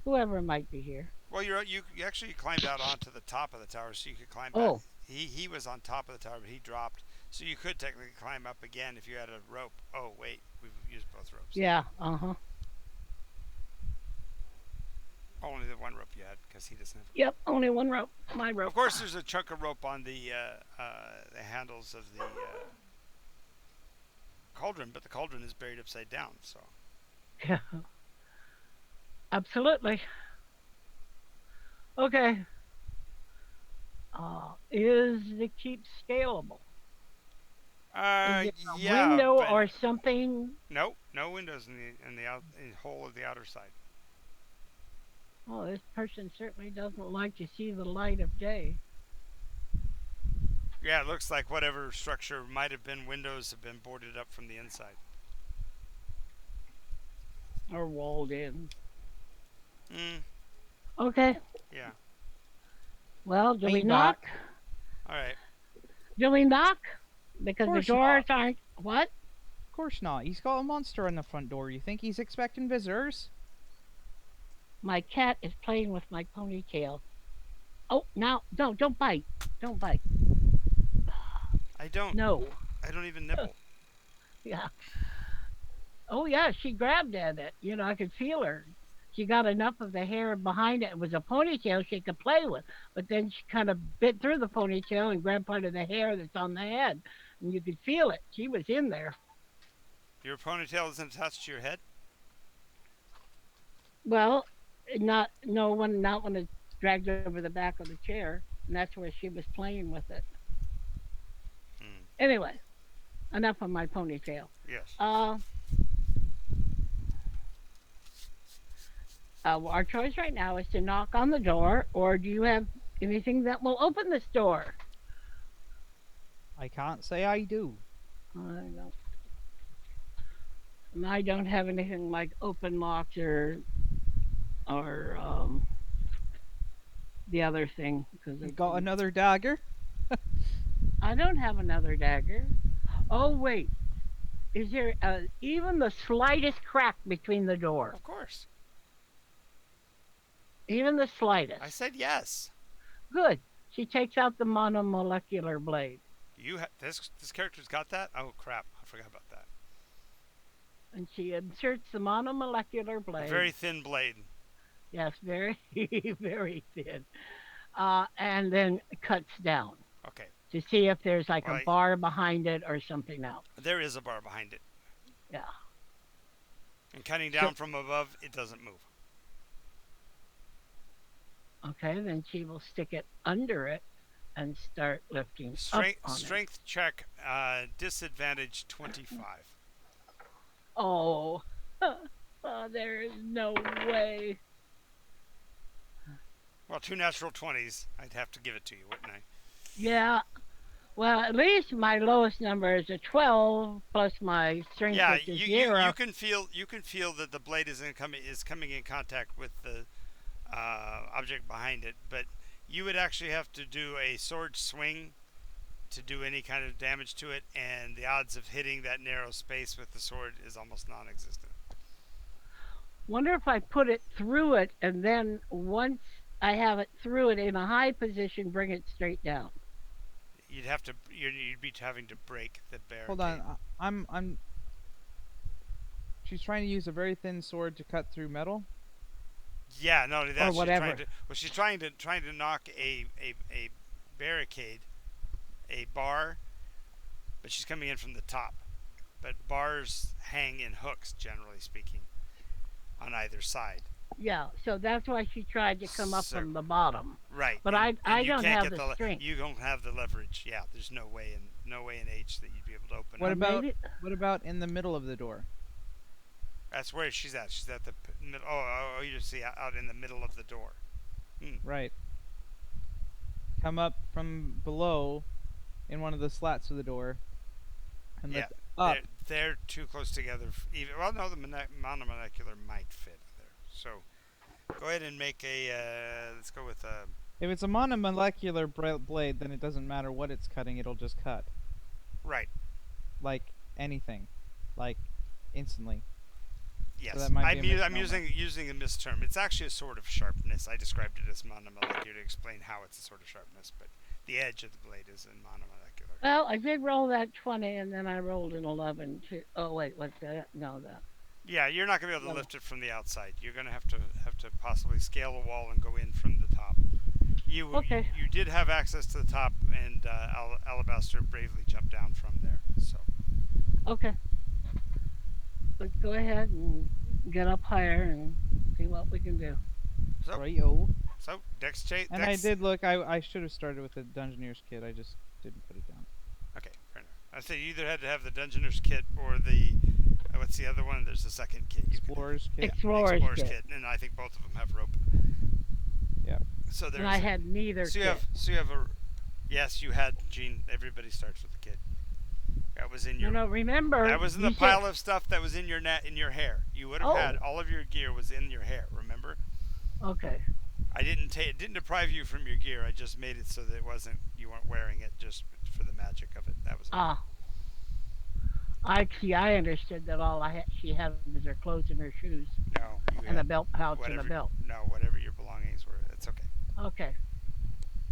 Whoever might be here. Well, you actually climbed out onto the top of the tower, so you could climb back. Oh, He was on top of the tower, but he dropped, so you could technically climb up again if you had a rope. Oh wait, we've used both ropes. yeah, uh huh. Only the one rope you had, because he doesn't have. Yep, only one rope. My rope. Of course, there's a chunk of rope on the handles of the cauldron, but the cauldron is buried upside down. So Yeah, absolutely. Okay. Is the keep scalable? Is it a yeah, window but or something? no windows in the whole of the outer side. Oh, this person certainly doesn't like to see the light of day. Yeah, it looks like whatever structure might have been windows have been boarded up from the inside. Or walled in. Mm, Okay. yeah. Well, do we Ain't knock? back. All right. Do we knock? Because the Course doors not. aren't. What? Of course not. He's got a monster on the front door. You think he's expecting visitors? My cat is playing with my ponytail. Oh, now, no, don't bite. Don't bite. I don't. No. I don't even nibble. Yeah. Oh, yeah, she grabbed at it. I could feel her. She got enough of the hair behind it. It was a ponytail she could play with, but then she kind of bit through the ponytail and grabbed part of the hair that's on the head, and you could feel it. She was in there. Your ponytail isn't attached to your head. Well, not no one, not when it dragged over the back of the chair, and that's where she was playing with it. Hmm. Anyway, enough of my ponytail. Yes. Uh, our choice right now is to knock on the door, or do you have anything that will open this door? I can't say I do. I don't. And I don't have anything like open locks or the other thing because You got another dagger? I don't have another dagger. Oh wait, is there even the slightest crack between the door? Of course. Even the I slightest. said yes. Good. She takes out the monomolecular blade This character's got that. Oh crap! I forgot about that. and she inserts the monomolecular A blade. very thin blade. Yes, very, very thin. And then cuts down Okay. to see if there's like a Well, bar behind it or something else. there is a bar behind it, Yeah. and cutting So, down from above, it doesn't move. okay, then she will stick it under it and start lifting up Strength on it. strength check. Disadvantage 25. Oh, oh, there is no way. Well, two natural 20s. I'd have to give it to you, wouldn't I? Yeah. Well, at least my lowest number is a 12 plus my strength, Yeah, which is you zero. can feel that the blade is coming in contact with the object behind it, but you would actually have to do a sword swing to do any kind of damage to it, and the odds of hitting that narrow space with the sword is almost non-existent. Wonder if I put it through it and then once I have it through it in a high position, bring it straight down. You'd be having to break the Hold barricade. on. I'm. She's trying to use a very thin sword to cut through metal. Yeah, not only Or that, whatever. she's trying to knock a barricade, a bar, but she's coming in from the top. But bars hang in hooks, generally speaking, on either side. Yeah, so that's why she tried to come up So from the bottom. right, But and I you don't can't have get the strength. you don't have the leverage. Yeah, there's no way in H that you'd be able to open What it. about Maybe what about in the middle of the door? That's where she's at. She's at the middle. Oh, you just see out in the middle of the door. Hmm. Right. Come up from below in one of the slats of the door and Yeah, lift up. they're too close together. Even well, no, the monomolecular might fit there. So go ahead and make a. Let's go with a. If it's a monomolecular blade, then it doesn't matter what it's cutting; it'll just cut, Right. like anything, like instantly. So Yes, that might be a I'm misnomer. using a misterm. It's actually a sword of sharpness. I described it as monomolecular to explain how it's a sword of sharpness, but the edge of the blade is in monomolecular. well, I did roll that 20 and then I rolled an 11 too. Oh wait, what's that? No, that. Yeah, you're not gonna be able to No. lift it from the outside. You're gonna have to possibly scale a wall and go in from the top. Okay. You did have access to the top, and Alabaster bravely jumped down from there. So Okay. Let's go ahead and get up higher and see what we can do. so Right? Oh. so Dex chase. And I did look. I should have started with the Dungeoneer's kit. I just didn't put it down. Okay, fair enough. I say you either had to have the Dungeoneer's kit or the what's the other one? There's a second kit. You could have. Explorer's kit. Explorer's Explorer's kit. kit, and I think both of them have rope. Yeah. So And I there's. had neither So you kit. have. So you have a. Yes, you had Gene. Everybody starts with a kit. That was in your. Remember That was in you the said, pile of stuff that was in in your hair. You would have had oh, all of your gear was in your hair. Remember? okay. I didn't take it didn't deprive you from your gear. I just made it so that it wasn't you weren't wearing it just for the magic of it. That was it. Ah, I see. I understood that all she had was her clothes and her shoes. No, you we And a had belt pouch and a whatever. belt. No, whatever your belongings were. It's okay. Okay.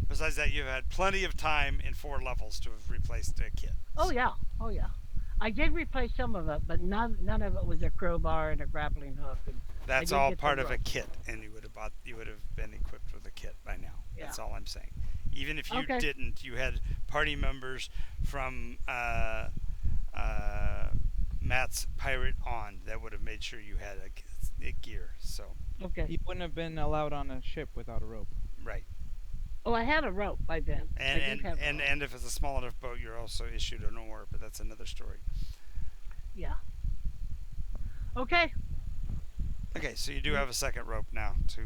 Besides that, you've had plenty of time in 4 levels to have replaced a kit. Oh So yeah. Oh yeah. I did replace some of it, but none of it was a crowbar and a grappling hook, and I that's did all get the part of a rope. kit, and you would have been equipped with a kit by now. Yeah. That's all I'm saying. Even if you Okay. didn't, you had party members from uh, Matt's pirate on that would have made sure you had a gear. So Okay. You wouldn't have been allowed on a ship without a rope. right, Oh, I had a rope by then. I and did and have a and rope. and if it's a small enough boat, you're also issued an oar, but that's another story. Yeah. Okay. Okay, so you do We have a second rope now to.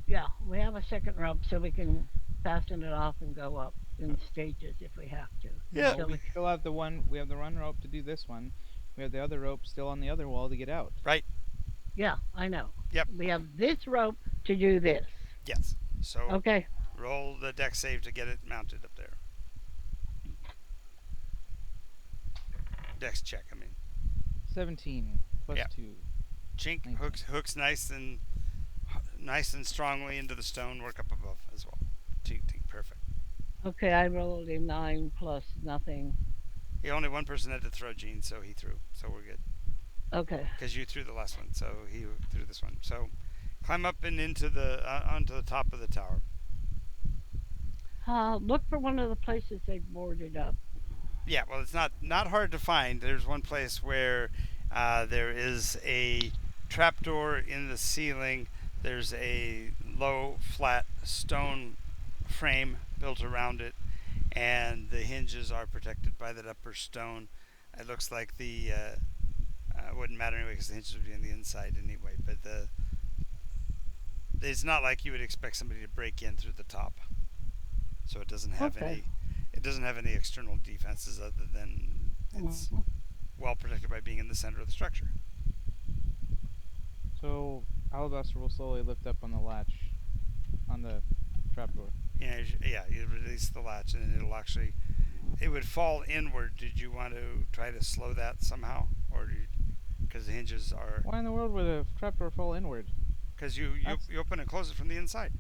yeah, we have a second rope so we can fasten it off and go up in stages if we have to. Yeah. No, So we we still have the one. We have the one rope to do this one. We have the other rope still on the other wall to get out. Right. yeah, I know. Yep. We have this rope to do this. Yes. So Okay. roll the deck save to get it mounted up there. Dex check. I mean, 17 plus Yeah. 2. chink 19. hooks nice and strongly into the stone. Work up above as well. Tink tink. Perfect. Okay, I rolled a 9 plus nothing. Yeah, only one person had to throw Gene, so he threw. So we're good. Okay. Because you threw the last one, so he threw this one. So climb up and into the onto the top of the tower. Look for one of the places they boarded up. Yeah, well, it's not hard to find. There's one place where there is a trapdoor in the ceiling. There's a low, flat stone frame built around it, and the hinges are protected by that upper stone. It looks like the wouldn't matter anyway because the hinges would be on the inside anyway. But it's not like you would expect somebody to break in through the top, so it doesn't have Okay. any. It doesn't have any external defenses other than it's Mhm. well protected by being in the center of the structure. So Alabaster will slowly lift up on the latch on the trapdoor. Yeah, you release the latch and it'll actually it would fall inward. Did you want to try to slow that somehow, or because the hinges are Why in the world would a trapdoor fall inward? because you open and close it from the inside.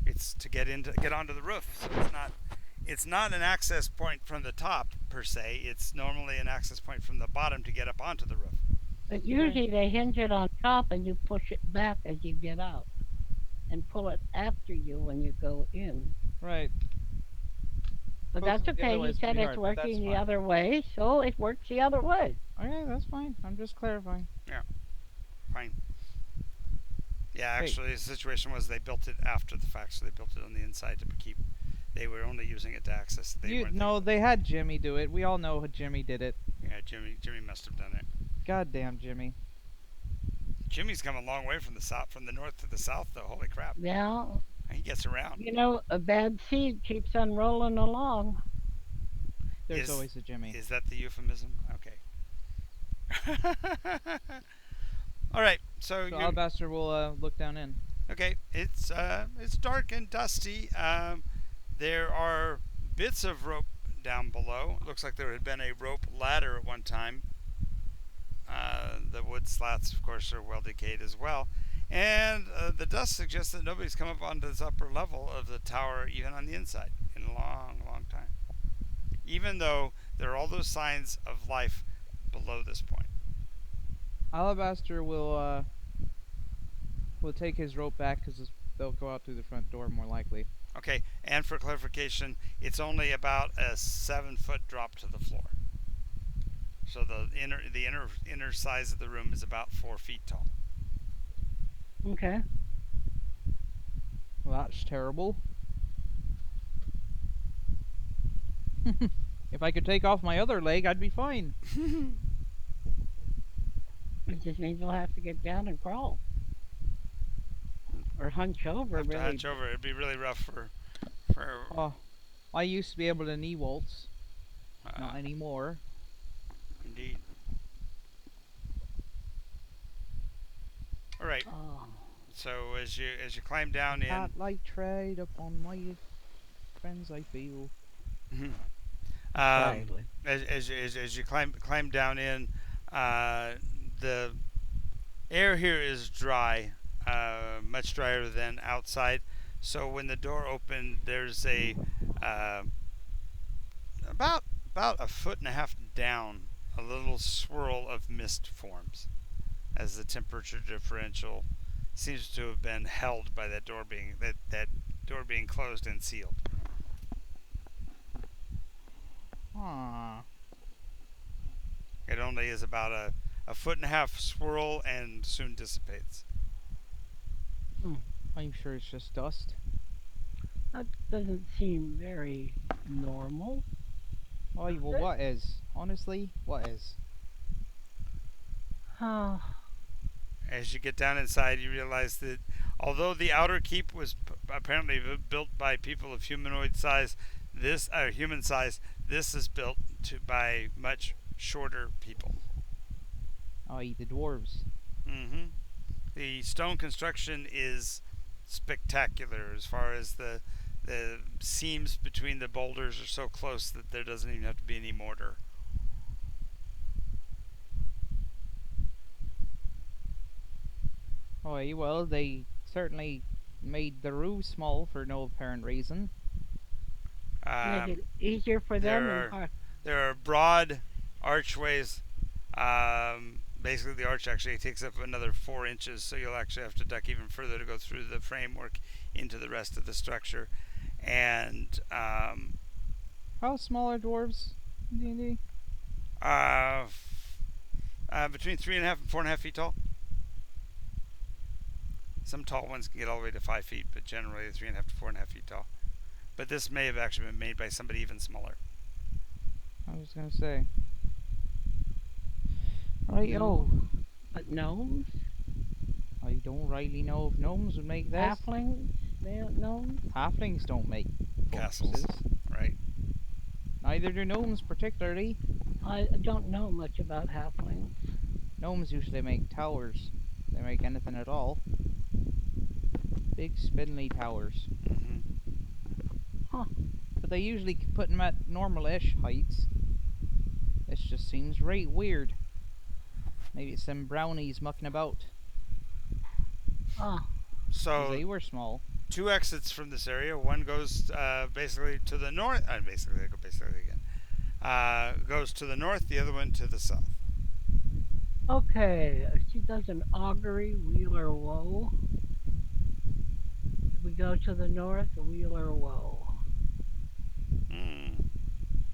It's to get onto the roof, so it's not an access point from the top per se. It's normally an access point from the bottom to get up onto the roof. But usually they hinge it on top and you push it back as you get out and pull it after you when you go in. Right. But Closing that's it the other okay. way He is said pretty it's hard, but that's working the fine. other way, so it works the other way. Okay, that's fine. I'm just clarifying. Fine. Yeah, Hey. actually, the situation was they built it after the fact, so they built it on the inside to keep. They were only using it to access. They weren't. No, they had Jimmy do it. We all know Jimmy did it. Yeah, Jimmy must have done it. Goddamn Jimmy. Jimmy's come a long way from the south, from the north to the south, though. Holy crap! Yeah, He gets around. a bad seed keeps on rolling along. There's Is- always a Jimmy. Is that the euphemism? Okay. All right. So So you Alabaster will look down in. okay? It's dark and dusty. There are bits of rope down below. It looks like there had been a rope ladder at one time. The wood slats, of course, are well decayed as well. And the dust suggests that nobody's come up onto this upper level of the tower, even on the inside, in a long, long time. Even though there are all those signs of life below this point. Alabaster will take his rope back because they'll go out through the front door more likely. Okay, and for clarification, it's only about a 7-foot drop to the floor. So the inner size of the room is about 4 feet tall. Okay. Well, that's terrible. If I could take off my other leg, I'd be fine. It just means we'll have to get down and crawl. Or hunch over, Have to really. hunch over. It'd be really rough for Oh, I used to be able to knee waltz. uh, Not anymore. indeed. All right. Oh. So as you climb down in, Can't like trade upon my friends, I feel. Exactly. as you climb down in, the Air here is dry, much drier than outside. So when the door opened, there's uh, about about a foot and a half down, a little swirl of mist forms as the temperature differential seems to have been held by that door being closed and sealed. Huh. It only is about a foot and a half swirl and soon dissipates. Hmm. I'm sure it's just dust. That doesn't seem very normal. Oh, well, Does it? what is? Honestly, what is? Oh, As you get down inside, you realize that although the outer keep was apparently built by people of humanoid size, this human size, this is built by much shorter people. I.e., the dwarves. Mm-hmm. The stone construction is spectacular as far as the seams between the boulders are so close that there doesn't even have to be any mortar. Oh, well, they certainly made the roof small for no apparent reason. make Um, it easier for them there and are hard. there are broad archways. Basically, the arch actually takes up another 4 inches, so you'll actually have to duck even further to go through the framework into the rest of the structure. And How small are dwarves in D&D? uh, between 3.5 and 4.5 feet tall. Some tall ones can get all the way to 5 feet, but generally 3.5 to 4.5 feet tall. But this may have actually been made by somebody even smaller. I was gonna say. Right, No. But gnomes, I don't rightly know if gnomes would make this. halflings, gnomes. Halflings don't make Castles, fortresses. right? Neither do gnomes particularly. I don't know much about halflings. Gnomes usually make towers. They make anything at all. Big spindly towers. Mm-hmm. Huh. But they usually put them at normal-ish heights. This just seems right weird. Maybe it's them brownies mucking about. Oh, 'Cause So they were small. 2 exits from this area. One goes basically to the north. Basically, I go basically again. Goes to the north. The other one to the south. okay. She does an augury, wheel or woe. If we go to the north, wheel or woe. Mm.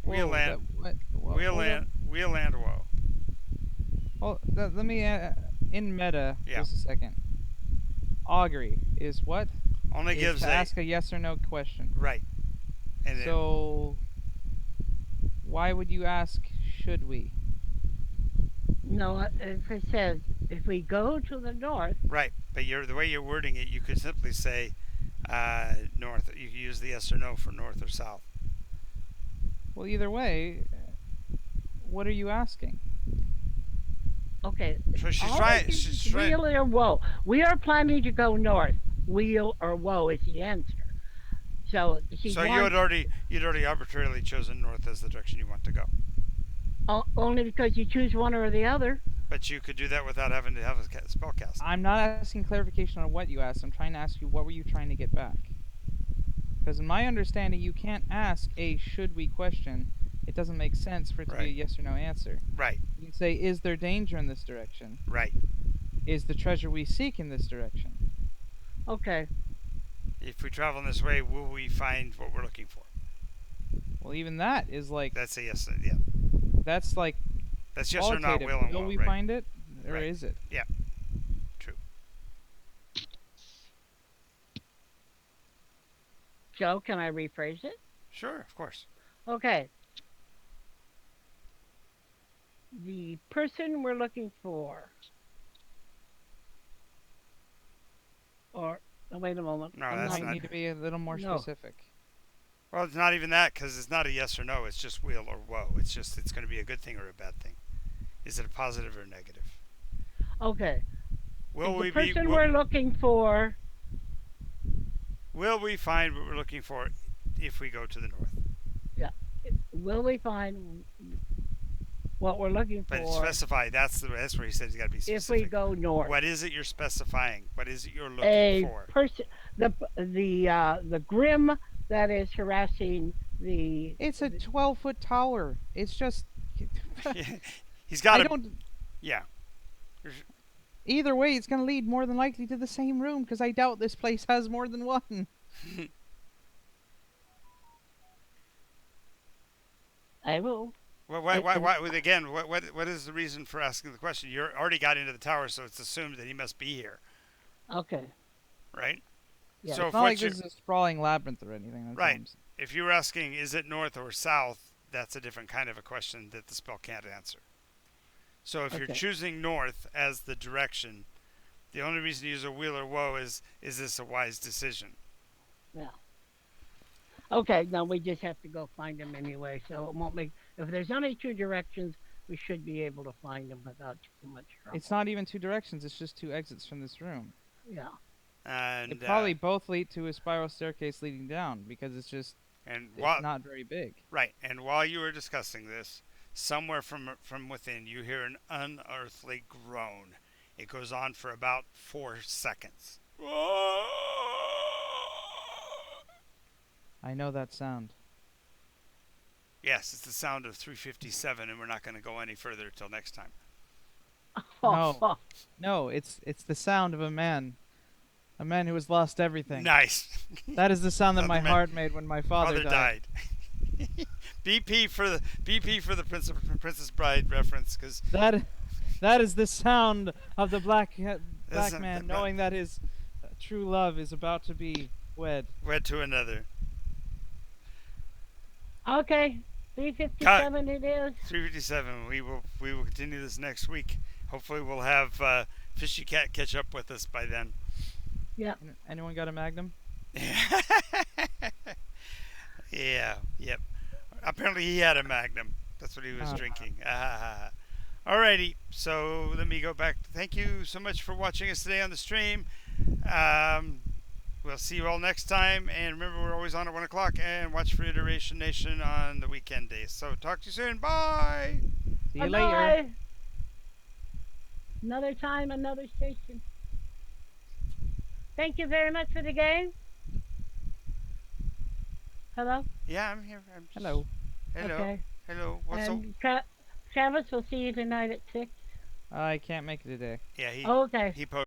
Whoa, Wheel and hold up. wheel and woe. Oh, let me in meta Yeah. just a second. Augury is what? Only Is gives to a ask a yes or no question. right. And So why would you ask? Should we? No, if it says if we go to the north, right, but the way you're wording it, you could simply say north. You could use the yes or no for north or south. Well, either way, what are you asking? okay. So she's All trying. this She's is trying. wheel or woe. We are planning to go north. Wheel or woe is the answer. So she So wants you'd already arbitrarily chosen north as the direction you want to go. only because you choose one or the other. But you could do that without having to have a spell cast. I'm not asking clarification on what you asked. I'm trying to ask you what were you trying to get back? Because in my understanding, you can't ask a should we question. It doesn't make sense for it to be a Right. yes or no answer. Right. You can say, is there danger in this direction? Right. Is the treasure we seek in this direction? Okay. If we travel in this way, will we find what we're looking for? Well, even that is like That's a yes. Yeah. that's like That's yes or not. qualitative. Will and Will will. we Right. find it, or Right. is it? True. Joe, can I rephrase it? Sure. Of course. Okay. The person we're looking for, or oh, wait a moment. No, I'm that's Might not, not. need to be a little more No. specific. Well, it's not even that because it's not a yes or no. It's just will or woe. It's just it's going to be a good thing or a bad thing. Is it a positive or a negative? Okay. Will Is we the be? person we're looking for? Will we find what we're looking for if we go to the north? Yeah. Will we find what we're looking But for specify. That's where he said he's got to be if we specific. go north. What is it you're specifying? What is it you're looking A for? person, the grim that is harassing the. It's a 12-foot tower. It's just. He's got I to. don't. Yeah. Either way, it's gonna lead more than likely to the same room because I doubt this place has more than one. I will. Well, I, why? Again, what is the reason for asking the question? You already got into the tower, so it's assumed that he must be here, okay. right? Yeah. So It's if not like what you this is a sprawling labyrinth or anything. That's all right, I'm saying. if you were asking, is it north or south? That's a different kind of a question that the spell can't answer. So if you're Okay. choosing north as the direction, the only reason to use a wheel or woe is this a wise decision? Yeah. Okay. Now we just have to go find them anyway, so it won't make. If there's only two directions, we should be able to find them without too much trouble. It's not even two directions. It's just two exits from this room. Yeah. And It probably both lead to a spiral staircase leading down because it's just and it's not very big. right, and while you were discussing this, somewhere from within you hear an unearthly groan. It goes on for about 4 seconds. I know that sound. Yes, it's the sound of 357, and we're not going to go any further till next time. No. No, it's the sound of a man who has lost everything. Nice. That is the sound that my Another man. heart made when my father died. BP for the Princess Bride reference, because That is the sound of the black Listen, man no- knowing that his true love is about to be wed. wed to another. Okay. 357 it is. 357. We will continue this next week. Hopefully, we'll have Fishy Cat catch up with us by then. Yeah. Anyone got a Magnum? Yeah. Yep. Apparently, he had a Magnum. That's what he was drinking. Alrighty. So let me go back. Thank you so much for watching us today on the stream. We'll see you all next time. And remember, we're always on at 1 o'clock. And watch for Iteration Nation on the weekend days. So talk to you soon. Bye. See you later. Bye-bye. Another time, another station. Thank you very much for the game. Hello? Yeah, I'm here. Hello. Hello. Okay. Hello. What's up? And Travis, we'll see you tonight at 6. I can't make it today. Yeah, Okay. he posted.